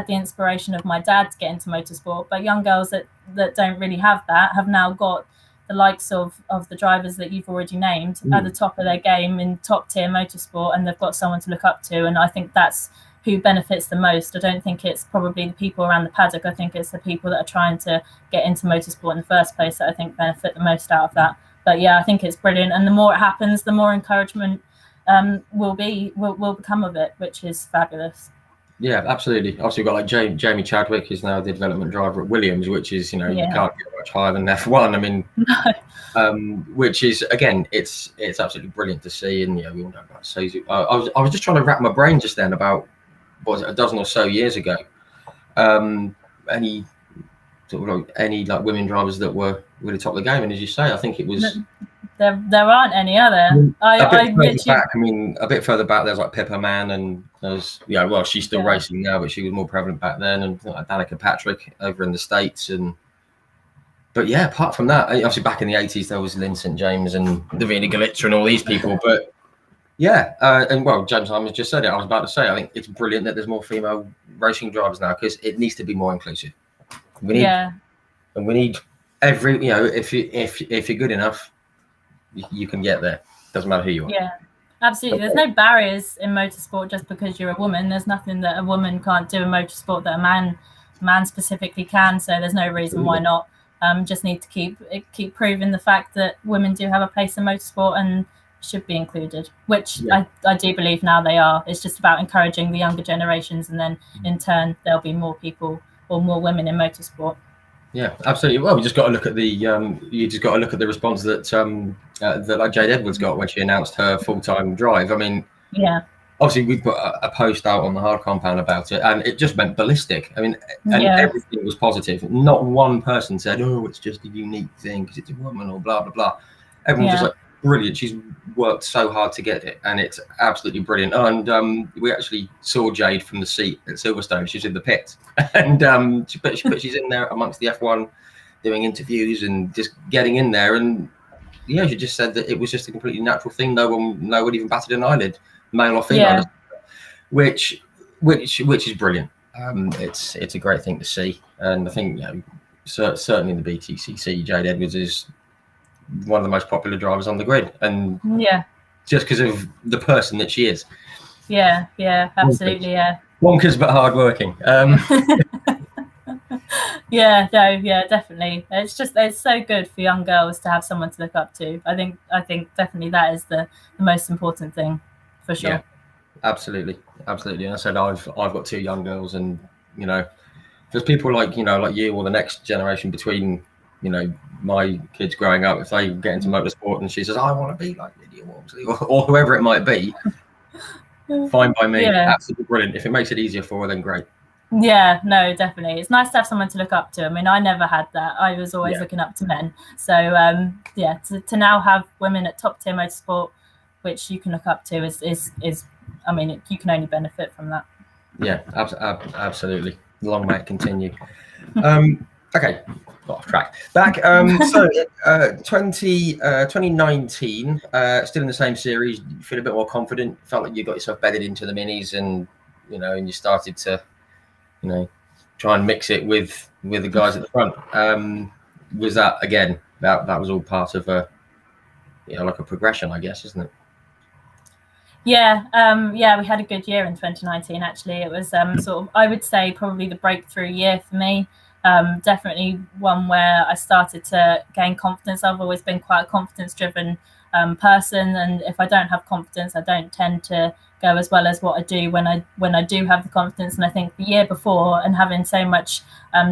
the inspiration of my dad to get into motorsport, but young girls that don't really have that have now got the likes of the drivers that you've already named at the top of their game in top tier motorsport, and they've got someone to look up to. And I think that's who benefits the most. I don't think it's probably the people around the paddock. I think it's the people that are trying to get into motorsport in the first place that I think benefit the most out of that. But yeah, I think it's brilliant, and the more it happens, the more encouragement will become of it, which is fabulous. Yeah, absolutely. Obviously, we've got like Jamie Chadwick, who's now the development driver at Williams, which is you can't get much higher than F1. I mean, which is again, it's absolutely brilliant to see, and we all know about Susie. I was just trying to wrap my brain just then about a dozen or so years ago. Any women drivers that were really top of the game, and as you say, I think it was there aren't any other. A bit further back, there's like Pippa Mann, and there's she's still racing now, but she was more prevalent back then, and like Danica Patrick over in the States. But yeah, apart from that, obviously back in the 80s there was Lynn St James and Davina Galitza and all these people. But James Hyman's just said it. I was about to say, I think it's brilliant that there's more female racing drivers now, because it needs to be more inclusive. We need every if you're good enough, you can get there. Doesn't matter who you are. Absolutely. There's no barriers in motorsport just because you're a woman. There's nothing that a woman can't do in motorsport that a man specifically can. So there's no reason why not. Just need to keep proving the fact that women do have a place in motorsport and should be included, which I do believe now they are. It's just about encouraging the younger generations, and then in turn there'll be more people or more women in motorsport. Yeah, absolutely. Well, we just got to look at the response that like Jade Edwards got when she announced her full-time drive. I mean, obviously we put a post out on the Hard Compound about it, and it just went ballistic. I mean, and everything was positive. Not one person said, "Oh, it's just a unique thing because it's a woman," or blah blah blah. Everyone was just like, brilliant. She's worked so hard to get it, and it's absolutely brilliant. And we actually saw Jade from the seat at Silverstone. She's in the pit, and but she's in there amongst the F1 doing interviews and just getting in there. And yeah, she just said that it was just a completely natural thing. No one even batted an eyelid, male or female, which is brilliant. It's a great thing to see, and I think certainly in the BTCC, Jade Edwards is one of the most popular drivers on the grid, and just because of the person that she is. Absolutely. Bonkers but hardworking. Definitely. It's so good for young girls to have someone to look up to. I think definitely that is the most important thing, for sure. Yeah, absolutely. And I said I've got 2 young girls, and there's people like you or the next generation between my kids growing up, if they get into motorsport and she says, I want to be like Lydia Walmsley or whoever it might be, fine by me. Absolutely brilliant. If it makes it easier for her, then great. Yeah, no, definitely. It's nice to have someone to look up to. I mean, I never had that. I was always looking up to men. So, to now have women at top tier motorsport, which you can look up to, is I mean, you can only benefit from that. Yeah, absolutely. Long may it continue. Okay, got off track. Back, 2019, still in the same series. You feel a bit more confident. Felt like you got yourself bedded into the minis, and and you started to, try and mix it with the guys at the front. Was that again? That was all part of a, like a progression, I guess, isn't it? Yeah, we had a good year in 2019. Actually, it was sort of, I would say, probably the breakthrough year for me. Definitely one where I started to gain confidence. I've always been quite a confidence-driven person, and if I don't have confidence, I don't tend to go as well as what I do when I do have the confidence. And I think the year before, and having so much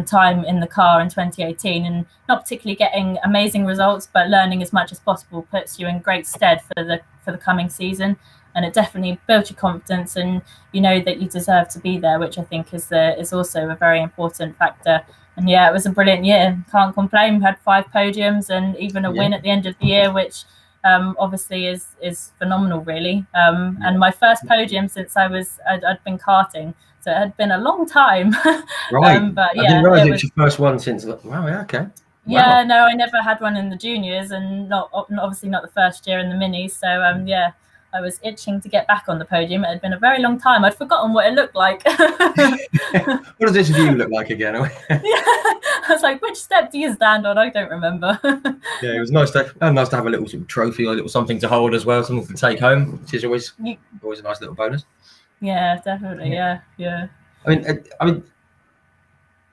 time in the car in 2018, and not particularly getting amazing results, but learning as much as possible, puts you in great stead for the coming season. And it definitely builds your confidence, and you know that you deserve to be there, which I think is also a very important factor. And it was a brilliant year. Can't complain. We had 5 podiums and even a win at the end of the year, which obviously is phenomenal, really. And my first podium since I'd been karting, so it had been a long time. Right. But I didn't realise it was your first one since. Wow. Yeah. Okay. Yeah. No, I never had one in the juniors, and obviously not the first year in the minis. So I was itching to get back on the podium. It had been a very long time. I'd forgotten what it looked like. What does this view look like again? I was like, which step do you stand on? I don't remember. Yeah, it was nice to have a little sort of trophy or a little something to hold as well, something to take home, which is always a nice little bonus. Yeah, definitely. Yeah. I mean,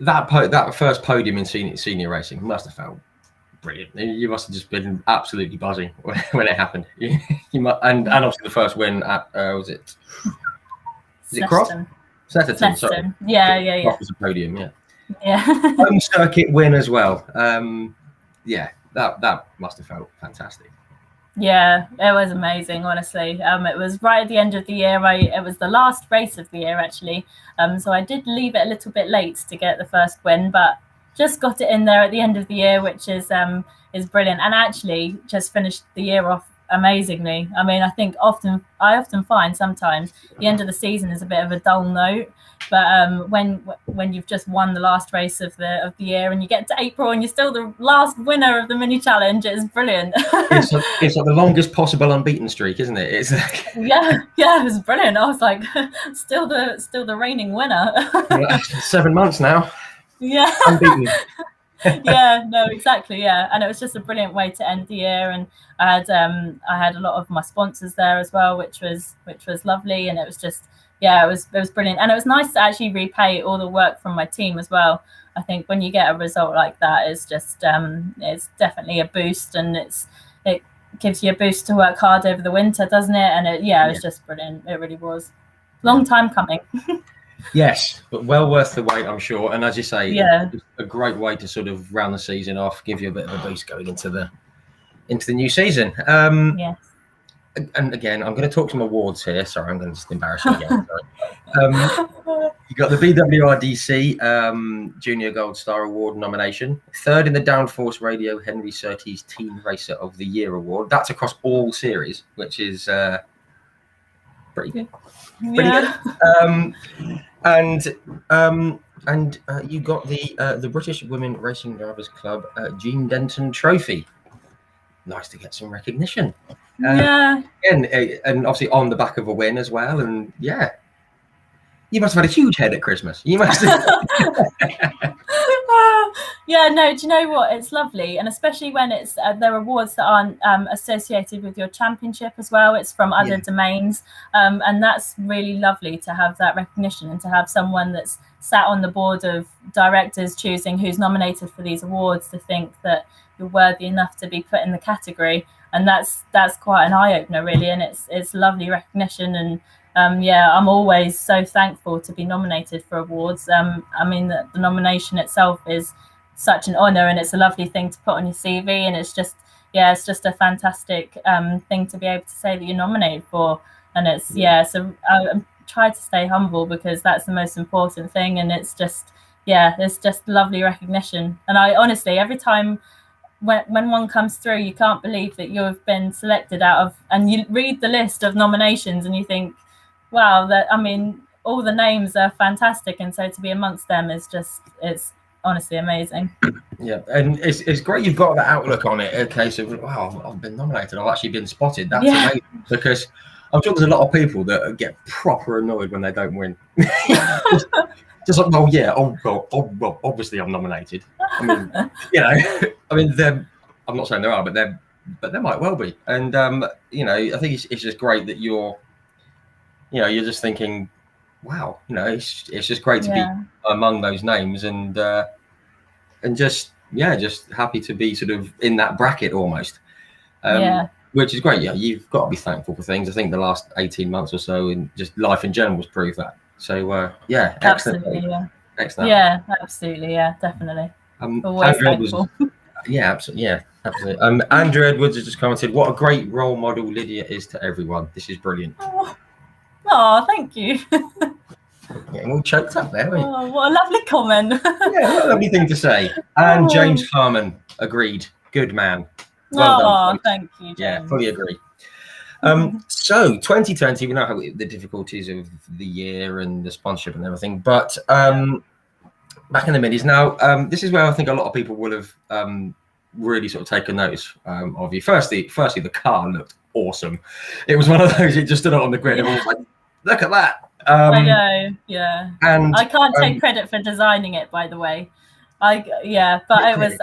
that first podium in senior racing must have felt brilliant. You must have just been absolutely buzzing when it happened. You might, and obviously the first win at was it Cross? Setterton. Sorry. Yeah. Cross was a podium. Yeah. Home circuit win as well. That must have felt fantastic. Yeah, it was amazing, honestly. It was right at the end of the year. It was the last race of the year, actually. So I did leave it a little bit late to get the first win, but just got it in there at the end of the year, which is brilliant. And actually just finished the year off amazingly. I mean, I often find sometimes the end of the season is a bit of a dull note, but when you've just won the last race of the year and you get to April and you're still the last winner of the mini challenge, it's brilliant. It's like the longest possible unbeaten streak, isn't it? It's like... yeah, it was brilliant. I was like, still the reigning winner. 7 months now. Yeah. Unbeaten. Yeah, no, exactly, yeah. And it was just a brilliant way to end the year. And I had a lot of my sponsors there as well, which was lovely. And it was just, yeah, it was brilliant. And it was nice to actually repay all the work from my team as well. I think when you get a result like that, it's just it's definitely a boost, and it gives you a boost to work hard over the winter, doesn't it? And it was just brilliant. It really was. Long time coming. Yes, but well worth the wait, I'm sure. And as you say, Yeah, it's a great way to sort of round the season off, give you a bit of a boost going into the new season. yes. And again, I'm going to talk some awards here. Sorry, I'm going to just embarrass you again. You got the BWRDC Junior Gold Star Award nomination, third in the Downforce Radio Henry Surtees Teen Racer of the Year Award. That's across all series, which is pretty good. Yeah. And you got the British Women Racing Drivers Club Jean Denton Trophy. Nice to get some recognition. Yeah. And obviously on the back of a win as well. And yeah, you must have had a huge head at Christmas. You must have. Yeah, no, do you know what? It's lovely. And especially when it's they're awards that aren't associated with your championship as well. It's from other domains. And that's really lovely to have that recognition, and to have someone that's sat on the board of directors choosing who's nominated for these awards to think that you're worthy enough to be put in the category. And that's quite an eye-opener, really. And it's lovely recognition. And I'm always so thankful to be nominated for awards. I mean, the nomination itself is such an honour, and it's a lovely thing to put on your CV. And it's just a fantastic thing to be able to say that you're nominated for. And it's so I try to stay humble, because that's the most important thing. And it's just lovely recognition. And I honestly, every time when one comes through, you can't believe that you've been selected out of, and you read the list of nominations and you think, wow, all the names are fantastic, and so to be amongst them is it's honestly amazing. Yeah, and it's great you've got that outlook on it. A case of, wow, I've been nominated, I've actually been spotted. That's amazing, because I'm sure there's a lot of people that get proper annoyed when they don't win. Just like, well, obviously I'm nominated. I mean, I'm not saying there are, but there might well be. And I think it's just great that you're just thinking, wow, it's just great to be among those names, and just happy to be sort of in that bracket almost. Which is great. Yeah, you've got to be thankful for things. I think the last 18 months or so, and just life in general, has proved that. So excellent. Absolutely, excellent. Yeah, absolutely, definitely. Always thankful. Absolutely. Andrew Edwards has just commented, "What a great role model Lydia is to everyone. This is brilliant." Oh, thank you. Getting all choked up there. Oh, what a lovely comment. What a lovely thing to say. And James Harmon agreed. Good man. Well done. Thank you, James. Yeah, fully agree. So 2020, we know how the difficulties of the year and the sponsorship and everything, but back in the middies now, this is where I think a lot of people will have really sort of taken notice of you. Firstly, the car looked awesome. It was one of those, it just stood out on the grid and everyone was like, look at that. I know, yeah. And I can't take credit for designing it, by the way. But it was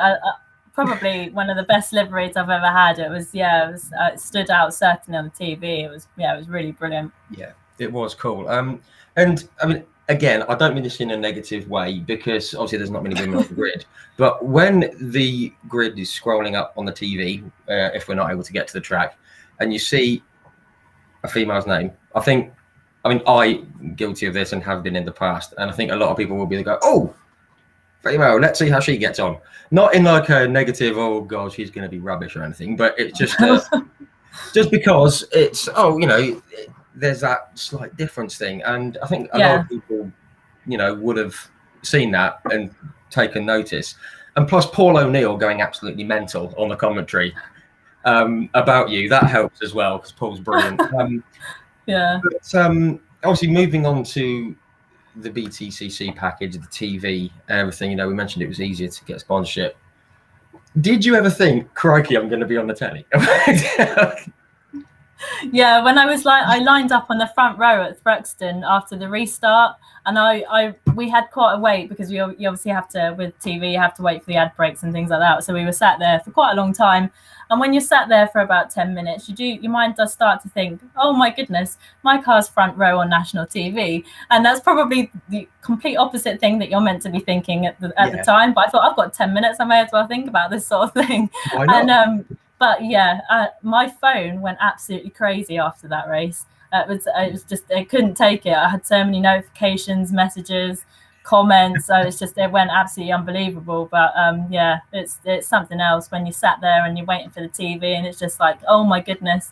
probably one of the best liveries I've ever had. It stood out certainly on the TV. It was really brilliant. Yeah, it was cool. And I mean, again, I don't mean this in a negative way, because obviously there's not many women on the grid. But when the grid is scrolling up on the TV, if we're not able to get to the track, and you see a female's name, I'm guilty of this and have been in the past, and I think a lot of people will be like, oh, female, let's see how she gets on. Not in like a negative, oh god, she's going to be rubbish or anything, but it's just just because it's there's that slight difference thing, and I think a lot of people would have seen that and taken notice. And plus Paul O'Neill going absolutely mental on the commentary about you, that helps as well, because Paul's brilliant. But obviously moving on to the BTCC package, the TV, everything, we mentioned it was easier to get sponsorship. Did you ever think, crikey, I'm going to be on the telly? Yeah, when I lined up on the front row at Thruxton after the restart, and we had quite a wait because you obviously have to, with TV, you have to wait for the ad breaks and things like that. So we were sat there for quite a long time. And when you're sat there for about 10 minutes, your mind does start to think, oh my goodness, my car's front row on national TV. And that's probably the complete opposite thing that you're meant to be thinking at the time. But I thought, I've got 10 minutes, I may as well think about this sort of thing. Why not? And but yeah, my phone went absolutely crazy after that race. It was just, I couldn't take it. I had so many notifications, messages, comments. So it went absolutely unbelievable. But yeah, it's something else when you sat there and you're waiting for the TV, and it's just like, oh my goodness,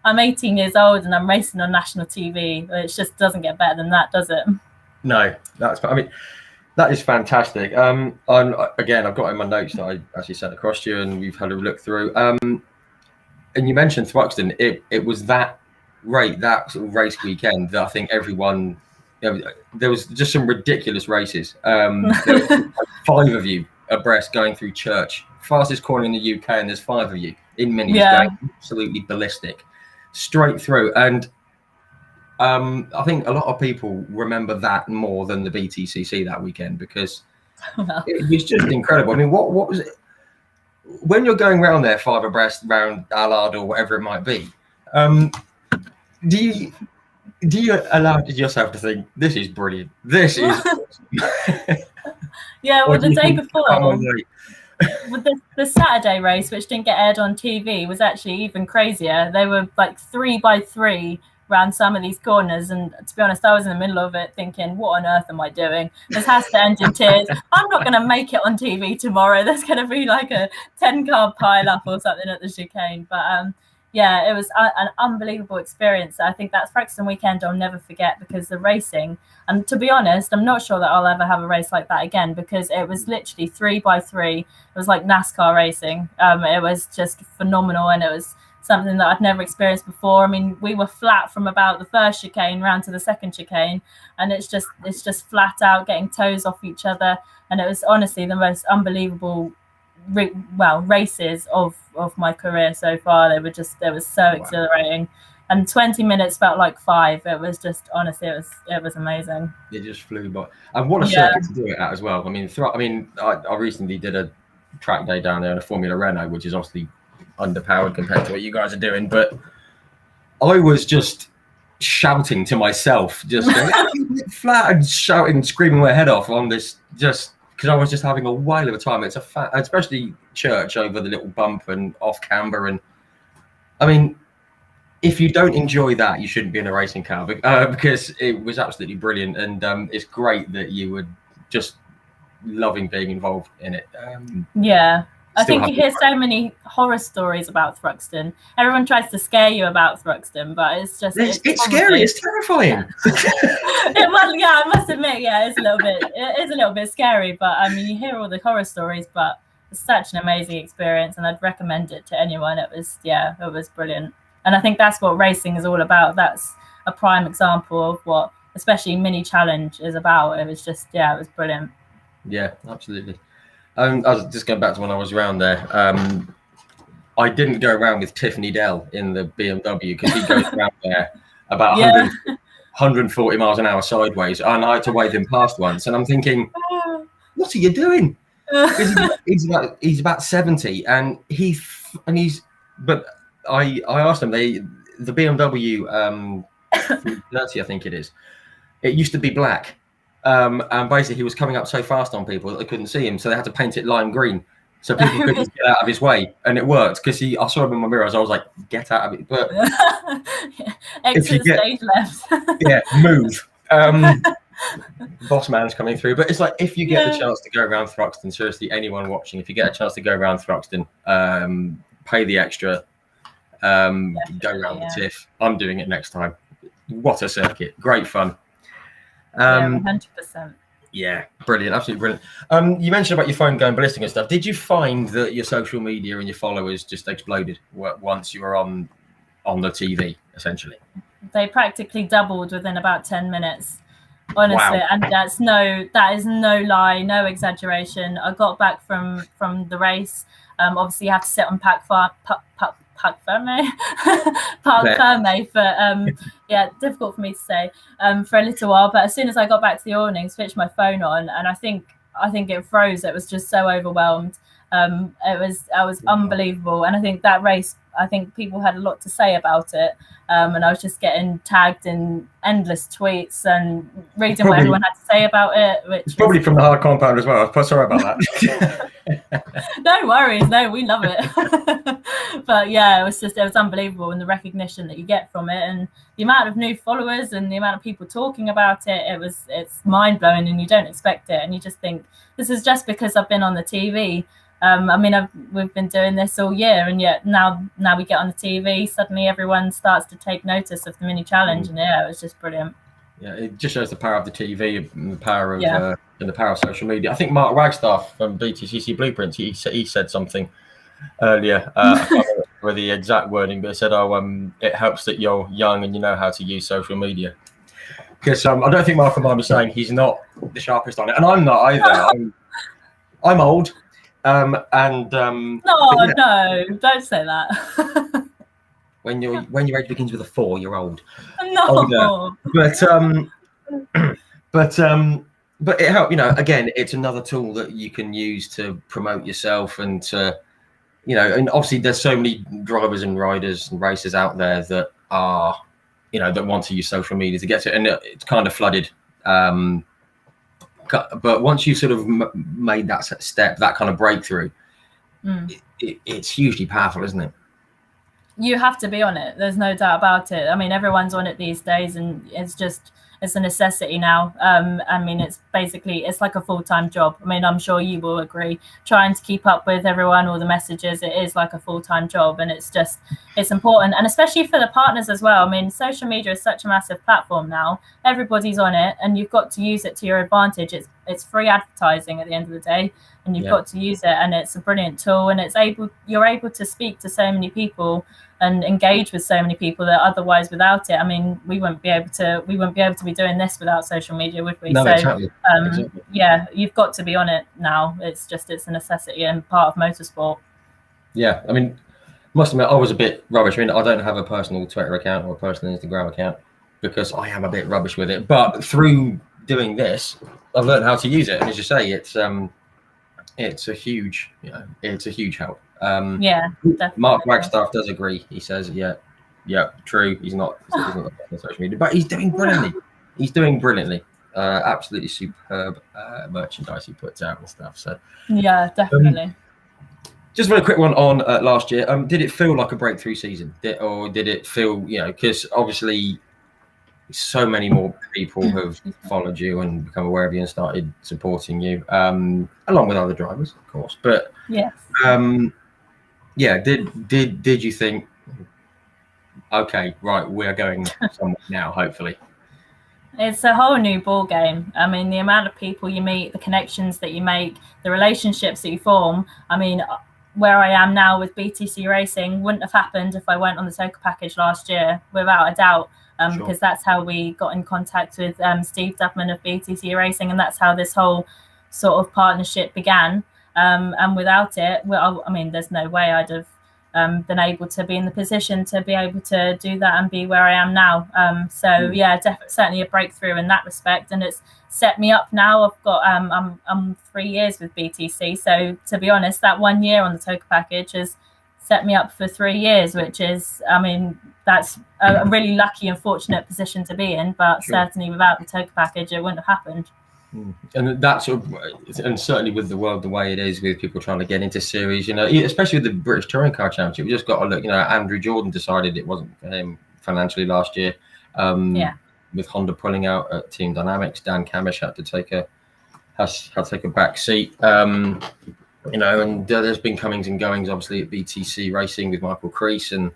I'm 18 years old and I'm racing on national TV. It just doesn't get better than that, does it? No, that is fantastic. And again, I've got in my notes that I actually sent across to you, and we've had a look through. And you mentioned Thruxton. It was that sort of race weekend that I think everyone. There was just some ridiculous races. There was like 5 of you abreast going through Church, fastest corner in the UK, and there's 5 of you in minis going absolutely ballistic, straight through. And I think a lot of people remember that more than the BTCC that weekend, because it was just incredible. I mean, what was it when you're going around there 5 abreast around Allard or whatever it might be? Do you allow yourself to think, this is brilliant, this is awesome? Yeah, well, the day before, with the Saturday race, which didn't get aired on TV, was actually even crazier. They were like 3 by 3 around some of these corners, and to be honest, I was in the middle of it thinking, what on earth am I doing? This has to end in tears. I'm not going to make it on TV tomorrow. There's going to be like a 10-car pile up or something at the chicane. But yeah, it was an unbelievable experience. I think that Thruxton weekend I'll never forget, because the racing, and to be honest, I'm not sure that I'll ever have a race like that again, because it was literally 3 by 3. It was like NASCAR racing. It was just phenomenal, and it was something that I'd never experienced before. I mean, we were flat from about the first chicane round to the second chicane, and it's just flat out getting toes off each other, and it was honestly the most unbelievable races of my career so far. They were so exhilarating, and 20 minutes felt like 5. It was just, honestly, it was amazing. It just flew by, and what a circuit to do it at as well. I mean, I recently did a track day down there in a Formula Renault, which is obviously underpowered compared to what you guys are doing, but I was just shouting to myself, just going, flat, and shouting, screaming my head off on this, just because I was just having a whale of a time. It's especially Church over the little bump and off camber, and I mean, if you don't enjoy that, you shouldn't be in a racing car, because it was absolutely brilliant, and it's great that you were just loving being involved in it. Yeah. I think you hear so many horror stories about Thruxton. Everyone tries to scare you about Thruxton, but it's just... It's scary. It's terrifying. Well, yeah, I must admit, yeah, it is a little bit scary, but I mean, you hear all the horror stories, but it's such an amazing experience, and I'd recommend it to anyone. It was brilliant. And I think that's what racing is all about. That's a prime example of what, especially Mini Challenge, is about. It was just, it was brilliant. Yeah, absolutely. I was just going back to when I was around there. I didn't go around with Tiffany Dell in the BMW, because he goes around there about 140 miles an hour sideways, and I had to wave him past once. And I'm thinking, what are you doing? He's about 70, and But I asked him, the BMW 30, I think it is. It used to be black. And basically he was coming up so fast on people that they couldn't see him, so they had to paint it lime green so people couldn't get out of his way, and it worked, because I saw him in my mirror, so I was like, get out of it. But exit stage left. Yeah, move. Boss man's coming through. But it's like, if you get the chance to go around Thruxton, seriously, anyone watching, if you get a chance to go around Thruxton, pay the extra, go around the TIFF. I'm doing it next time. What a circuit. Great fun. 100%. Yeah, brilliant, absolutely brilliant. You mentioned about your phone going ballistic and stuff. Did you find that your social media and your followers just exploded once you were on the TV, essentially? They practically doubled within about 10 minutes, honestly. Wow. And that is no lie, no exaggeration. I got back from the race. Obviously, you have to sit on Parc Ferme, Parc Ferme for yeah, difficult for me to say for a little while. But as soon as I got back to the awning, switched my phone on, and I think it froze. It was just so overwhelmed. I was unbelievable, and I think that race, I think people had a lot to say about it, and I was just getting tagged in endless tweets and reading what everyone had to say about it. Which it's probably from the hard compound as well. Sorry about that. No worries, no, we love it. But yeah, it was unbelievable, and the recognition that you get from it, and the amount of new followers and the amount of people talking about it, it's mind blowing, and you don't expect it, and you just think this is just because I've been on the TV. I mean, we've been doing this all year, and yet now we get on the TV, suddenly everyone starts to take notice of the mini challenge, and yeah, it was just brilliant. Yeah, it just shows the power of the TV and the power of and the power of social media. I think Mark Wagstaff from BTCC Blueprints, he said something earlier. I can't remember the exact wording, but it said, "Oh, it helps that you're young and you know how to use social media." Because I don't think Mark and I were saying he's not the sharpest on it, and I'm not either. I'm old. No, don't say that. when your age begins with a 4, you're old. No, but it helped. Again, it's another tool that you can use to promote yourself and to, and obviously there's so many drivers and riders and racers out there that are, that want to use social media to get to it, and it's kind of flooded. But once you've sort of made that step, that kind of breakthrough, it's hugely powerful, isn't it? You have to be on it. There's no doubt about it. I mean, everyone's on it these days, and it's a necessity now. I mean, it's like a full-time job. I mean, I'm sure you will agree. Trying to keep up with everyone, all the messages, it is like a full-time job, and it's important, and especially for the partners as well. I mean, social media is such a massive platform now. Everybody's on it, and you've got to use it to your advantage. It's free advertising at the end of the day, and you've got to use it, and it's a brilliant tool, and you're able to speak to so many people and engage with so many people that otherwise without it, I mean, we wouldn't be able to be doing this without social media, would we? No, so exactly. Yeah, you've got to be on it now. It's a necessity and part of motorsport. Yeah, I mean, must admit, I was a bit rubbish. I mean, I don't have a personal Twitter account or a personal Instagram account because I am a bit rubbish with it. But through doing this, I've learned how to use it, and as you say, it's a huge help. Yeah, definitely. Mark Wagstaff does agree. He says, yeah, true. He's not on social media, but he's doing brilliantly. Absolutely superb merchandise he puts out and stuff. So yeah, definitely. Just a quick one on last year. Did it feel like a breakthrough season, or did it feel, because obviously so many more people have followed you and become aware of you and started supporting you, along with other drivers, of course. But yes. Did you think, okay, right, we're going somewhere now, hopefully? It's a whole new ball game. I mean, the amount of people you meet, the connections that you make, the relationships that you form. I mean, where I am now with BTC Racing wouldn't have happened if I went on the Toker package last year, without a doubt. Sure. Because that's how we got in contact with Steve Dubman of BTC Racing, and that's how this whole sort of partnership began. And without it, I mean, there's no way I'd have been able to be in the position to be able to do that and be where I am now. Yeah, certainly a breakthrough in that respect, and it's set me up now. I've got I'm 3 years with BTC, so to be honest, that 1 year on the Toker package has set me up for 3 years, which is, I mean, that's a really lucky and fortunate position to be in. But sure. Certainly without the Toker package, it wouldn't have happened. And that's, and certainly with the world the way it is, with people trying to get into series, especially with the British Touring Car Championship, we just got to look. Andrew Jordan decided it wasn't for him financially last year. With Honda pulling out at Team Dynamics, Dan Camish had to take a back seat. And there's been comings and goings, obviously, at BTC Racing with Michael Crease and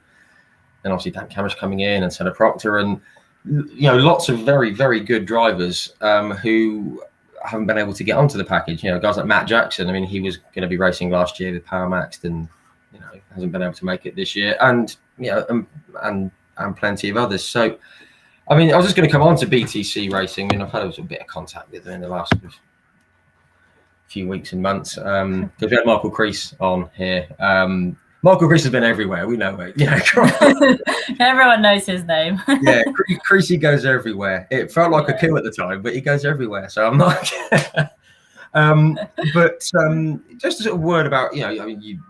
obviously Dan Camish coming in, and Senna Proctor, and lots of very, very good drivers who haven't been able to get onto the package. Guys like Matt Jackson. I mean, he was going to be racing last year with Powermaxed, and hasn't been able to make it this year, and and plenty of others. So, I mean, I was just going to come on to BTC Racing. I mean, I've had a bit of contact with them in the last few weeks and months because we had Michael Crease on here. Michael Grease has been everywhere. We know it. Everyone knows his name. Yeah, Creasy goes everywhere. It felt like a kill at the time, but he goes everywhere. So I'm not. Just a sort of word about, I mean,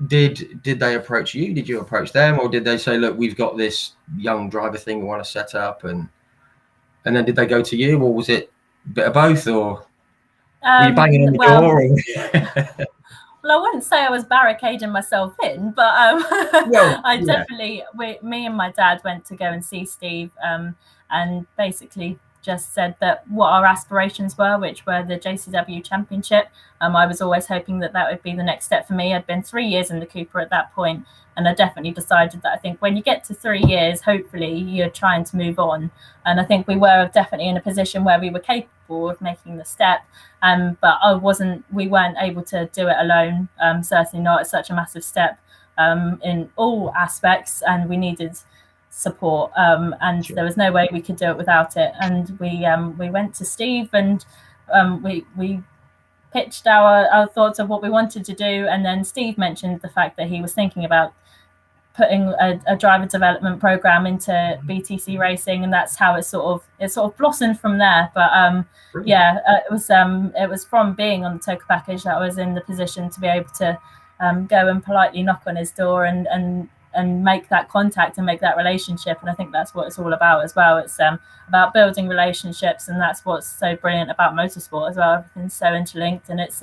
did they approach you? Did you approach them, or did they say, look, we've got this young driver thing we want to set up, and then did they go to you, or was it a bit of both, or were you banging on the door? Well, I wouldn't say I was barricading myself in, but definitely, me and my dad went to go and see Steve, and basically just said that what our aspirations were, which were the JCW Championship. I was always hoping that would be the next step for me. I'd been 3 years in the Cooper at that point, and I definitely decided that I think when you get to 3 years, hopefully you're trying to move on. And I think we were definitely in a position where we were capable of making the step. But we weren't able to do it alone. Certainly not at such a massive step in all aspects, and we needed support. And There was no way we could do it without it. And we went to Steve, and we pitched our thoughts of what we wanted to do. And then Steve mentioned the fact that he was thinking about putting a driver development program into BTC racing, and that's how it sort of blossomed from there. But it was from being on the Toka package that I was in the position to be able to go and politely knock on his door and make that contact and make that relationship. And I think that's what it's all about as well. It's about building relationships, and that's what's so brilliant about motorsport as well. Everything's so interlinked, and it's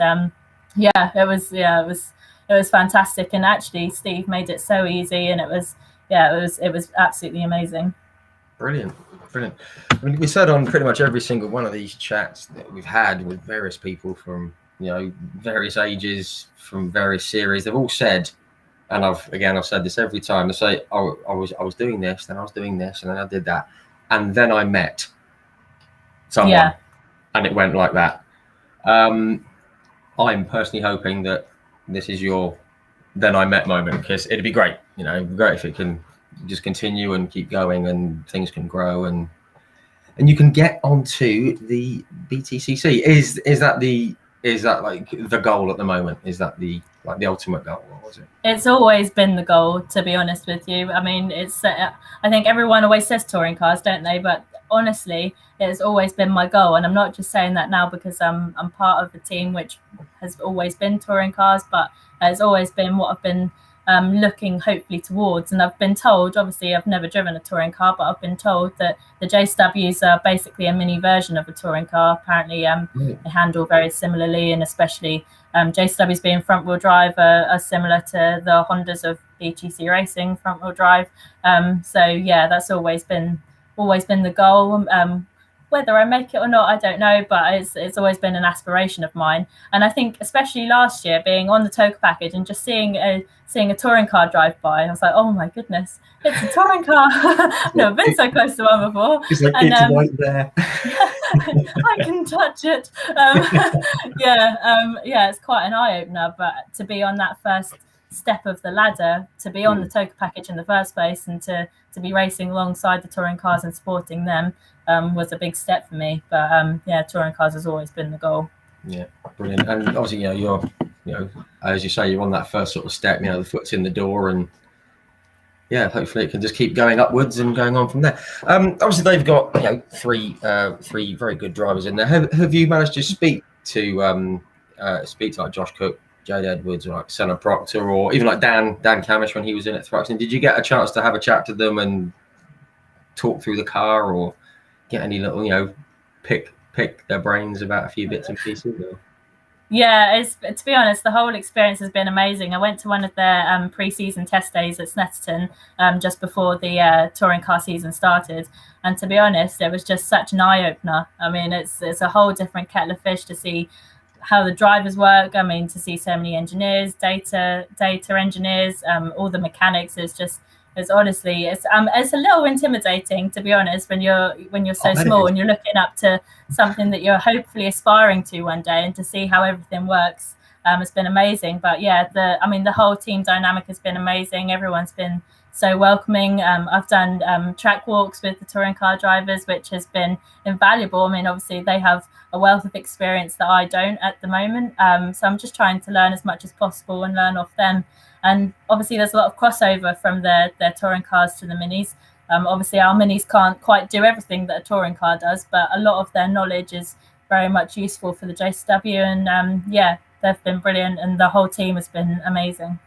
it was fantastic. And actually Steve made it so easy, and it was absolutely amazing. Brilliant. I mean, we said on pretty much every single one of these chats that we've had with various people from various ages, from various series, they've all said, and I've said this every time, they say, oh, I was doing this, then I was doing this, and then I did that, and then I met someone, and it went like that. I'm personally hoping that this is your then I met moment, because it'd be great, great if it can just continue and keep going, and things can grow, and you can get onto the BTCC. Is that like the goal at the moment? Is that the ultimate goal? What was it? It's always been the goal, to be honest with you. I mean, it's I think everyone always says touring cars, don't they? But honestly, it's always been my goal, and I'm not just saying that now because I'm part of the team which has always been touring cars, but it's always been what I've been looking hopefully towards. And I've been told, obviously I've never driven a touring car, but I've been told that the JCWs are basically a mini version of a touring car. Apparently they handle very similarly, and especially JCWs being front wheel drive are similar to the Hondas of BTC racing front wheel drive. That's always been the goal. Whether I make it or not, I don't know, but it's always been an aspiration of mine. And I think especially last year, being on the Toka package and just seeing a touring car drive by, I was like, oh my goodness, it's a touring car. I've never been so close to one before. It's like, it's right there. I can touch it. It's quite an eye opener. But to be on that first step of the ladder, to be on the Toka package in the first place, and to be racing alongside the touring cars and supporting them was a big step for me. But touring cars has always been the goal. Yeah, brilliant. And obviously, you're as you say, you're on that first sort of step. The foot's in the door, and hopefully it can just keep going upwards and going on from there. Obviously, they've got three very good drivers in there. Have you managed to speak to like Josh Cook, Jade Edwards, or like Senna Proctor, or even like Dan Camish when he was in at Thruxton? Did you get a chance to have a chat to them and talk through the car, or get any little pick their brains about a few bits and pieces? Or? Yeah, to be honest, the whole experience has been amazing. I went to one of their pre-season test days at Snetterton just before the touring car season started, and to be honest, it was just such an eye-opener. I mean, it's a whole different kettle of fish to see how the drivers work. I mean, to see so many engineers, data engineers, all the mechanics. It's a little intimidating, to be honest, when you're so small and you're looking up to something that you're hopefully aspiring to one day, and to see how everything works. It's been amazing. But the whole team dynamic has been amazing. Everyone's been so welcoming. I've done track walks with the touring car drivers, which has been invaluable. I mean, obviously they have a wealth of experience that I don't at the moment. So I'm just trying to learn as much as possible and learn off them. And obviously there's a lot of crossover from their touring cars to the minis. Obviously our minis can't quite do everything that a touring car does, but a lot of their knowledge is very much useful for the JCW. And yeah, they've been brilliant, and the whole team has been amazing.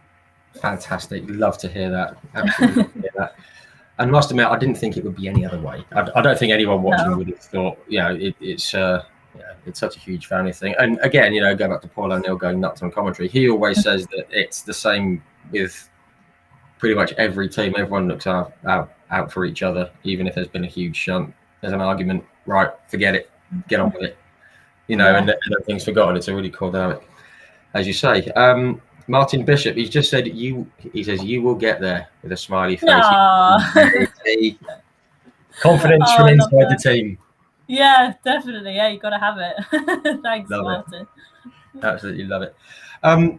Fantastic. Love to hear that. Absolutely love to hear that. And must admit, I didn't think it would be any other way. I don't think anyone watching would have thought, it's such a huge family thing. And again, go back to Paul O'Neill going nuts on commentary. He always says that it's the same with pretty much every team. Everyone looks out for each other, even if there's been a huge shunt. There's an argument, right? Forget it, get on with it. And everything's forgotten. It's a really cool dynamic, as you say. Martin Bishop, he's just said he says you will get there with a smiley face. Confidence from inside the team. Yeah, definitely. Yeah, you got to have it. Thanks, Martin. Absolutely love it.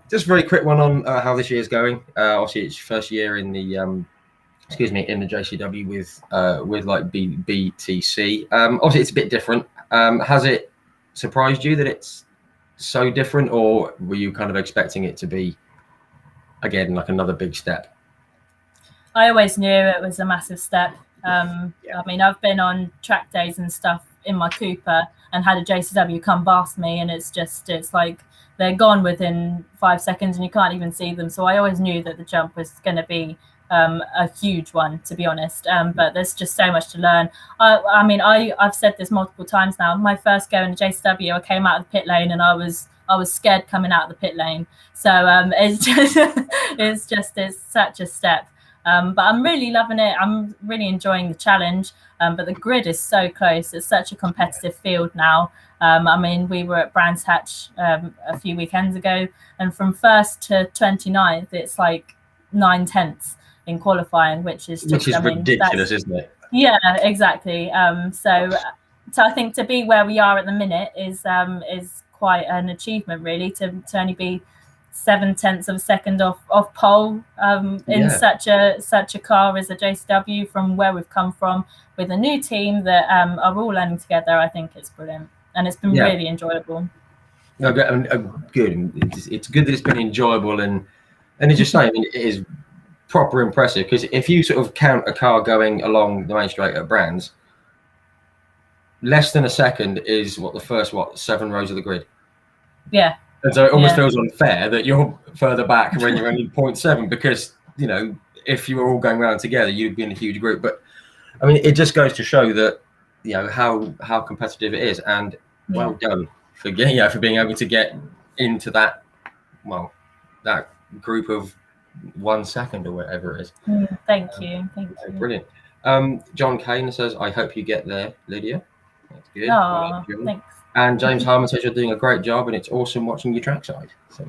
Just a very quick one on how this year's going. Obviously, it's your first year in the in the JCW with like BTC. Obviously, it's a bit different. Has it surprised you that it's so different, or were you kind of expecting it to be again like another big step? I always knew it was a massive step. I mean, I've been on track days and stuff in my Cooper and had a JCW come past me, and it's like they're gone within 5 seconds and you can't even see them. So I always knew that the jump was going to be a huge one, to be honest. But there's just so much to learn. I've said this multiple times now. My first go in the JCW, I came out of the pit lane and I was scared coming out of the pit lane. So it's such a step. But I'm really loving it. I'm really enjoying the challenge. But the grid is so close. It's such a competitive field now. We were at Brands Hatch a few weekends ago, and from 1st to 29th, it's like 9/10 in qualifying, which is ridiculous, isn't it? Yeah, exactly. So I think to be where we are at the minute is quite an achievement, really, to only be 0.7 of a second off pole in such a car as a JCW, from where we've come from with a new team that are all learning together. I think it's brilliant, and it's been really enjoyable. No, good. It's good that it's been enjoyable, and as you say, it is proper impressive, because if you sort of count a car going along the main straight at Brands, less than a second is the first 7 rows of the grid. Yeah. And so it almost feels unfair that you're further back when you're only 0.7, because if you were all going around together, you'd be in a huge group. But I mean, it just goes to show that how competitive it is, and well done for being able to get into that group of 1 second or whatever it is. Thank you. Brilliant. John Kane says, I hope you get there, Lydia. That's good. Oh, thanks. And James Harmon says you're doing a great job, and it's awesome watching your trackside. So,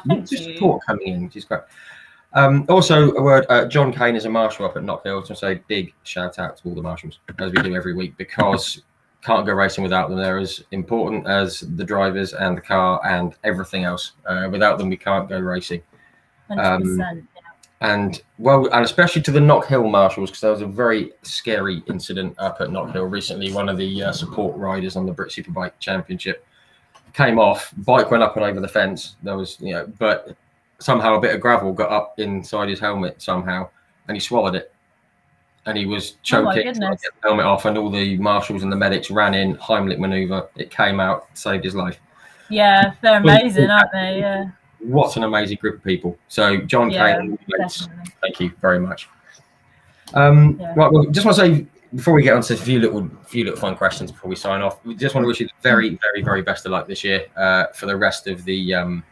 thank you. Support coming in, which is great. Also, a word. John Kane is a marshal up at Knock Hill, so say big shout out to all the marshals, as we do every week, because can't go racing without them. They're as important as the drivers and the car and everything else. Without them, we can't go racing. 100%. And especially to the Knock Hill marshals, because there was a very scary incident up at Knock Hill recently. One of the support riders on the Brit Superbike Championship came off, bike went up and over the fence. There was, but somehow a bit of gravel got up inside his helmet somehow, and he swallowed it, and he was choking to get the helmet off. And all the marshals and the medics ran in, Heimlich maneuver. It came out, saved his life. Yeah, they're amazing, aren't they? Yeah. What an amazing group of people. So, John Kane, thank you very much. Right, well, just want to say, before we get on to a few little fun questions before we sign off, we just want to wish you the very, very, very best of luck this year for the rest of the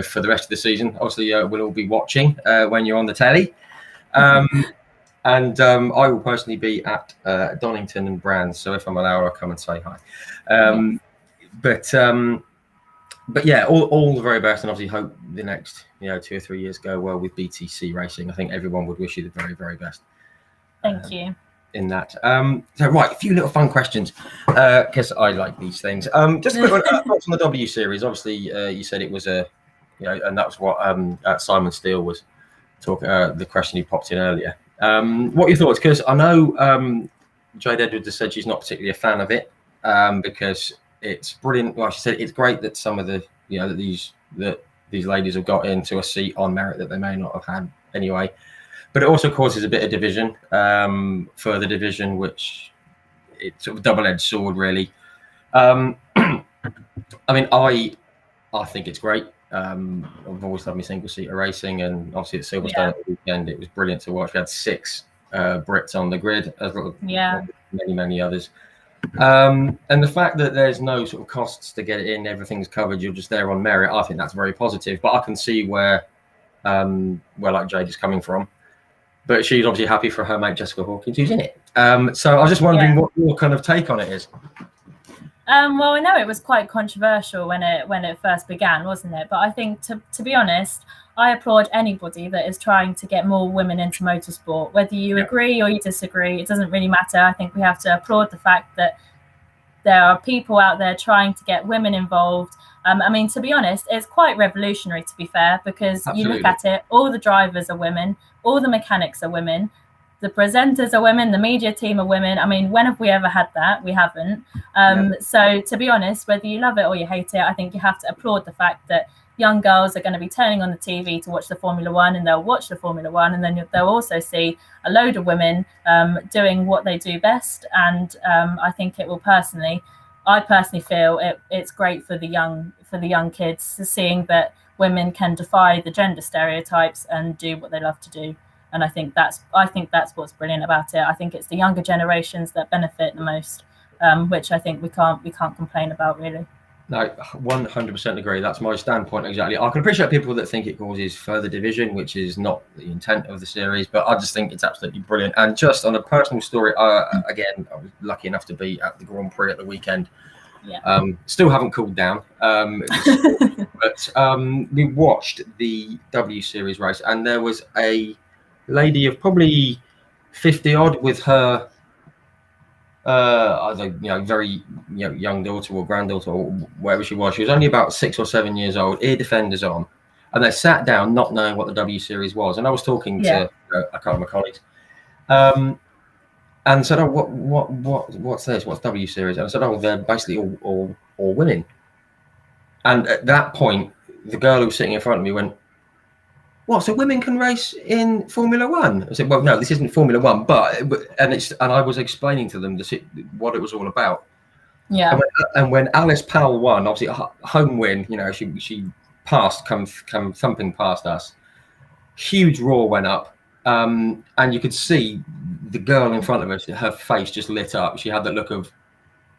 for the rest of the season. Obviously, we'll all be watching when you're on the telly. And I will personally be at Donington and Brands, so if I'm allowed, I'll come and say hi. But yeah, all the very best, and obviously hope the next 2 or 3 years go well with BTC racing. I think everyone would wish you the very, very best. Thank you. In that. So right, a few little fun questions, because I like these things. Just a quick one. Thoughts on the W series? Obviously, you said it was and that's what Simon Steele was the question you popped in earlier. What are your thoughts? Because I know Jade Edwards has said she's not particularly a fan of it because it's brilliant. Well, she said it's great that some of the that these ladies have got into a seat on merit that they may not have had anyway. But it also causes a bit of division, further division, which it's sort of a double-edged sword, really. I mean, I think it's great. I've always loved my single-seater racing, and obviously at Silverstone at the weekend, it was brilliant to watch. We had 6 Brits on the grid, as well as many others. And the fact that there's no sort of costs to get it in, everything's covered, you're just there on merit, I think that's very positive. But I can see where like Jade is coming from. But she's obviously happy for her mate Jessica Hawkins, who's in it. So I was just wondering what your kind of take on it is. Well, I know it was quite controversial when it first began, wasn't it? But I think, to be honest, I applaud anybody that is trying to get more women into motorsport. Whether you agree or you disagree, it doesn't really matter. I think we have to applaud the fact that there are people out there trying to get women involved. I mean, to be honest, it's quite revolutionary, to be fair, because you look at it, all the drivers are women, all the mechanics are women, the presenters are women, the media team are women. I mean, when have we ever had that? We haven't. So to be honest, whether you love it or you hate it, I think you have to applaud the fact that young girls are going to be turning on the TV to watch the Formula One, and they'll watch the Formula One, and then they'll also see a load of women doing what they do best. And I think it will I personally feel it's great for the young kids, seeing that women can defy the gender stereotypes and do what they love to do. And I think that's what's brilliant about it. I think it's the younger generations that benefit the most, which I think we can't complain about, really. No, 100% agree. That's my standpoint exactly. I can appreciate people that think it causes further division, which is not the intent of the series, but I just think it's absolutely brilliant. And just on a personal story, again, I was lucky enough to be at the Grand Prix at the weekend. Still haven't cooled down, but we watched the W Series race, and there was a lady of probably 50 odd with her either very young daughter or granddaughter or wherever she was. She was only about 6 or 7 years old, ear defenders on, and they sat down not knowing what the W Series was. And I was talking to a couple of my colleagues, and said, "Oh, what's this? What's W Series?" And I said, "Oh, they're basically all women." And at that point, the girl who was sitting in front of me went, "What? So women can race in Formula One?" I said, "Well, no, this isn't Formula One, and I was explaining to them what it was all about." Yeah. And when Alice Powell won, obviously a home win, she passed, come thumping past us. Huge roar went up, and you could see the girl in front of us, her face just lit up. She had that look of,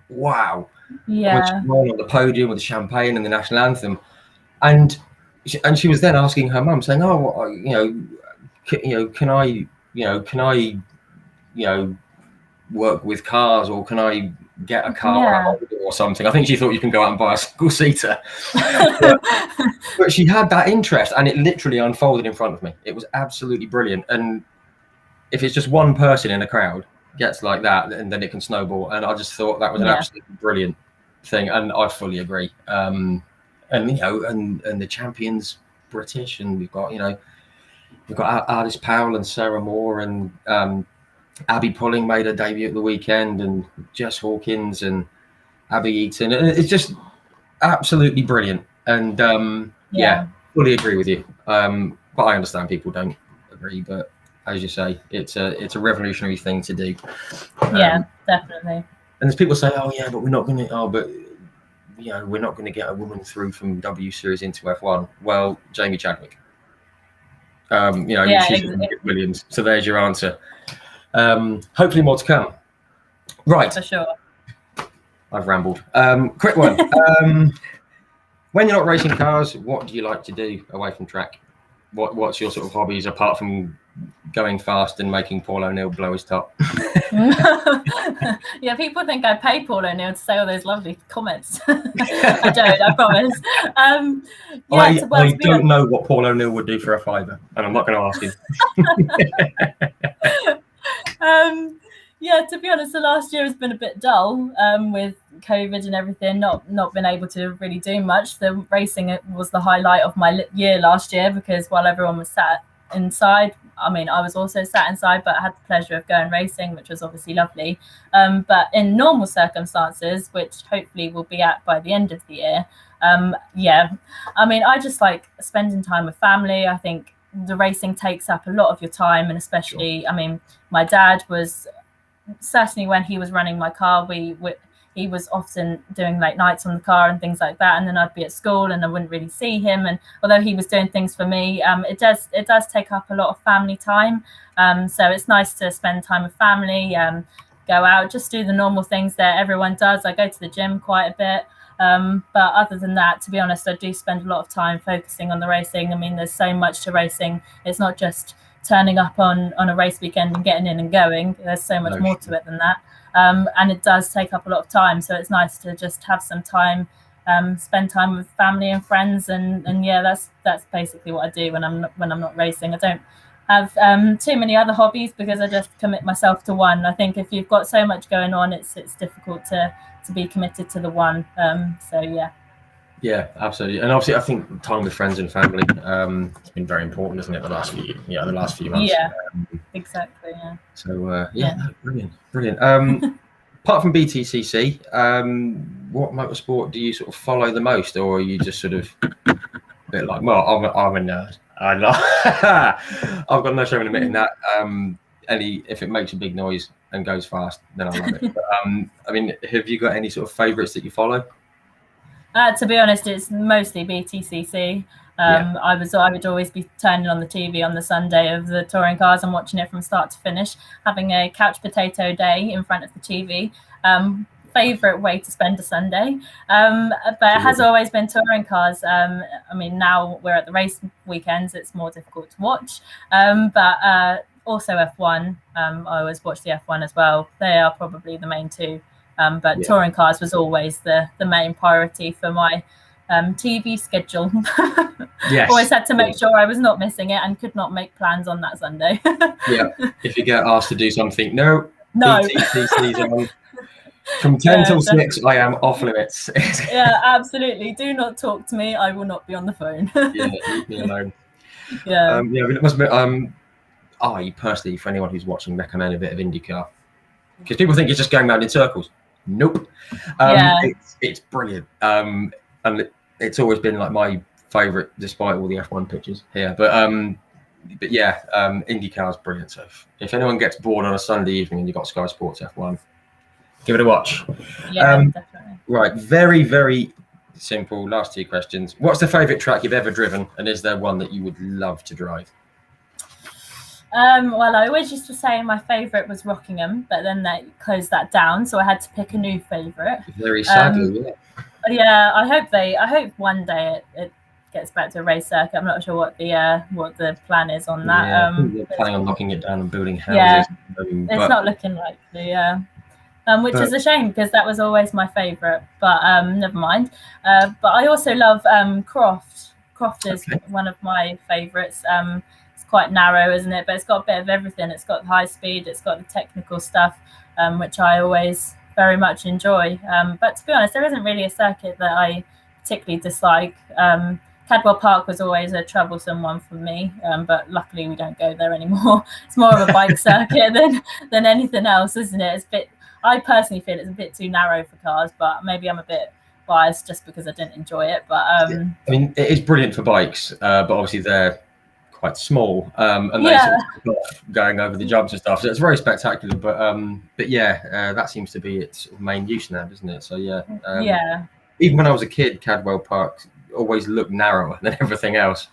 wow. Yeah. When she won on the podium with the champagne and the national anthem, and she was then asking her mum, saying, "Oh, can I work with cars, or can I get a car or something?" I think she thought you can go out and buy a single seater, but she had that interest, and it literally unfolded in front of me. It was absolutely brilliant. And if it's just one person in a crowd gets like that, and then it can snowball. And I just thought that was an absolutely brilliant thing, and I fully agree. And the champions British, and we've got Alice Powell and Sarah Moore, and Abby Pulling made her debut at the weekend, and Jess Hawkins and Abby Eaton. And it's just absolutely brilliant. And fully agree with you. But I understand people don't agree. But as you say, it's a revolutionary thing to do. Definitely. And there's people say, "Oh yeah, but we're not going to." We're not going to get a woman through from W Series into F1. Well, Jamie Chadwick. She's Williams. So there's your answer. Hopefully more to come. Right. For sure. I've rambled. Quick one. When you're not racing cars, what do you like to do away from track? What's your sort of hobbies apart from going fast and making Paul O'Neill blow his top? Yeah, people think I pay Paul O'Neill to say all those lovely comments. I don't, I promise. I don't know what Paul O'Neill would do for a fiver, and I'm not going to ask him. To be honest, the last year has been a bit dull with COVID and everything. Not been able to really do much. The racing was the highlight of my year last year, because while everyone was sat inside. I mean, I was also sat inside, but I had the pleasure of going racing, which was obviously lovely. But in normal circumstances, which hopefully we'll be at by the end of the year, yeah, I mean, I just like spending time with family. I think the racing takes up a lot of your time, and especially, I mean, my dad was certainly when he was running my car, he was often doing late nights on the car and things like that, and then I'd be at school and I wouldn't really see him. And although he was doing things for me, it does take up a lot of family time. So it's nice to spend time with family, go out, just do the normal things that everyone does. I go to the gym quite a bit. But other than that, to be honest, I do spend a lot of time focusing on the racing. I mean, there's so much to racing. It's not just turning up on a race weekend and getting in and going. There's so much more to it than that. And it does take up a lot of time. So it's nice to just have some time, spend time with family and friends. And yeah, that's basically what I do when I'm not racing. I don't have too many other hobbies because I just commit myself to one. I think if you've got so much going on, it's difficult to be committed to the one. So yeah. Yeah, absolutely. And obviously I think time with friends and family, it's been very important, isn't it, the last few months. Yeah, exactly. Yeah. So no, brilliant. Apart from BTCC, what motorsport do you sort of follow the most, or are you just sort of a bit like, well, I'm a nerd. I've got no shame in admitting that. If it makes a big noise and goes fast, then I love it. But, I mean, have you got any sort of favourites that you follow? To be honest, it's mostly BTCC. I would always be turning on the TV on the Sunday of the touring cars and watching it from start to finish, having a couch potato day in front of the TV. Favourite way to spend a Sunday. But it has always been touring cars. I mean, now we're at the race weekends, it's more difficult to watch. But also F1. I always watch the F1 as well. They are probably the main two. But touring cars was always the main priority for my TV schedule. Yes. Always had to make sure I was not missing it and could not make plans on that Sunday. Yeah. If you get asked to do something, no. BTCC's on. From 10 till 6, I am off limits. Yeah, absolutely. Do not talk to me. I will not be on the phone. Yeah, leave me alone. Yeah. I mean, it must be. I personally, for anyone who's watching, recommend a bit of IndyCar, because people think it's just going around in circles. Nope. It's brilliant. And it's always been like my favourite, despite all the F1 pictures here. But yeah, IndyCar is brilliant. So if anyone gets bored on a Sunday evening and you've got Sky Sports F1, give it a watch. Yeah, definitely. Right, very, very simple. Last two questions. What's the favourite track you've ever driven, and is there one that you would love to drive? Well, I always used to say my favourite was Rockingham, but then they closed that down, so I had to pick a new favourite. Very sadly, yeah. I hope one day it gets back to a race circuit. I'm not sure what the plan is on that. Yeah, I think they're planning on knocking it down and building houses. Yeah, it's not looking likely. Yeah. Which is a shame because that was always my favourite, but never mind. But I also love Croft. Croft is one of my favourites. It's quite narrow, isn't it? But it's got a bit of everything. It's got the high speed, it's got the technical stuff, which I always very much enjoy. But to be honest, there isn't really a circuit that I particularly dislike. Cadwell Park was always a troublesome one for me, but luckily we don't go there anymore. It's more of a bike circuit than anything else, isn't it? I personally feel it's a bit too narrow for cars, but maybe I'm a bit biased just because I didn't enjoy it. But I mean, it is brilliant for bikes, but obviously they're quite small, and they sort of going over the jumps and stuff. So it's very spectacular. But yeah, that seems to be its main use now, doesn't it? So yeah. Even when I was a kid, Cadwell Park always looked narrower than everything else.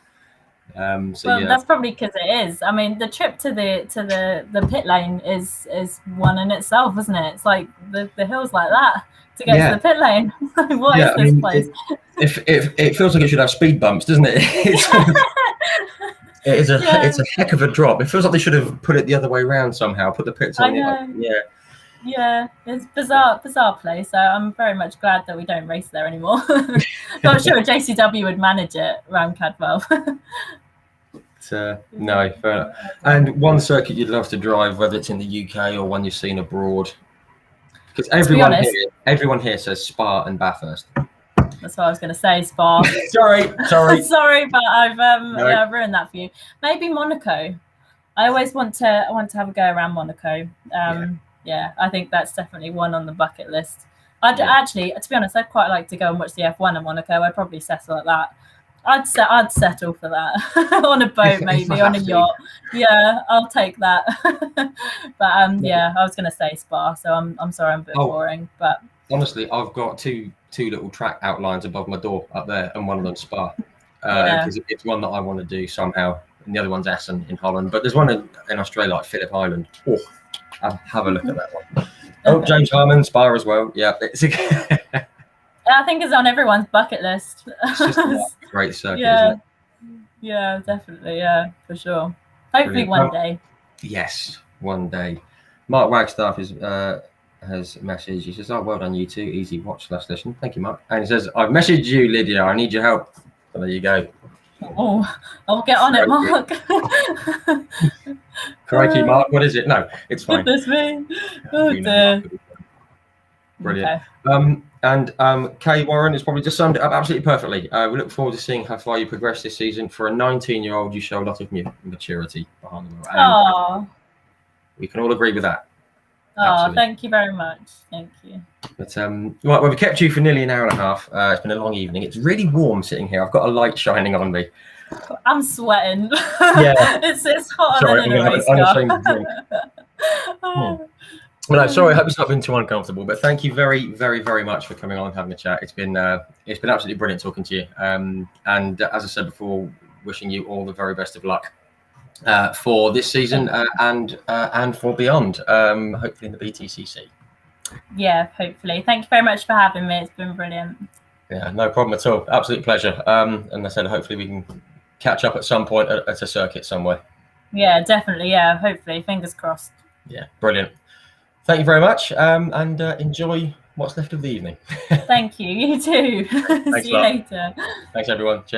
That's probably because it is. I mean, the trip to the pit lane is one in itself, isn't it? It's like the hills like that to get to the pit lane. What is this place? It feels like it should have speed bumps, doesn't it? It's a heck of a drop. It feels like they should have put it the other way around somehow. Put the pits on it. Yeah, it's bizarre place. So I'm very much glad that we don't race there anymore. Not sure JCW would manage it around Cadwell. No, fair enough. And one circuit you'd love to drive, whether it's in the UK or one you've seen abroad, because everyone here says Spa and Bathurst. That's what I was going to say, Spa. sorry. Sorry, but I've ruined that for you. Maybe Monaco. I always want to have a go around Monaco. Yeah, I think that's definitely one on the bucket list. Actually, to be honest, I'd quite like to go and watch the F1 in Monaco. I'd probably settle at that. I'd settle for that on a boat, maybe on a yacht. Yeah, I'll take that. But yeah, I was going to say Spa, so I'm sorry, I'm a bit boring. But honestly, I've got two little track outlines above my door up there, and one of them's Spa. Because it's one that I want to do somehow, and the other one's Essen in Holland. But there's one in Australia, like Phillip Island. Oh, have a look at that one. Oh, James Harmon, Spa as well. Yeah, I think it's on everyone's bucket list. It's just a great circuit, isn't it? Yeah, definitely. Yeah, for sure. Hopefully one day. Yes, one day. Mark Wagstaff has messaged. He says, "Oh, well done, you two. Easy watch / listen." Thank you, Mark. And he says, "I've messaged you, Lydia. I need your help." So there you go. Oh, I'll get on it, Mark. Crikey, Mark. What is it? No, it's fine. Goodness me. Oh dear. Brilliant. Okay. And Kay Warren has probably just summed it up absolutely perfectly. We look forward to seeing how far you progress this season. For a 19-year-old, you show a lot of maturity behind the wheel. Oh, we can all agree with that. Oh, thank you very much. Thank you. But right, well, we've kept you for nearly an hour and a half. It's been a long evening. It's really warm sitting here. I've got a light shining on me. I'm sweating. Yeah, it's hotter sorry, than in a race car. Well, no, sorry, I hope it's not been too uncomfortable, but thank you very, very, very much for coming on and having a chat. It's been absolutely brilliant talking to you. And as I said before, wishing you all the very best of luck for this season and for beyond, hopefully in the BTCC. Yeah, hopefully. Thank you very much for having me. It's been brilliant. Yeah, no problem at all. Absolute pleasure. And I said, hopefully we can catch up at some point at a circuit somewhere. Yeah, definitely. Yeah, hopefully. Fingers crossed. Yeah, brilliant. Thank you very much, and enjoy what's left of the evening. Thank you. You too. See you later. Thanks, everyone. Cheers.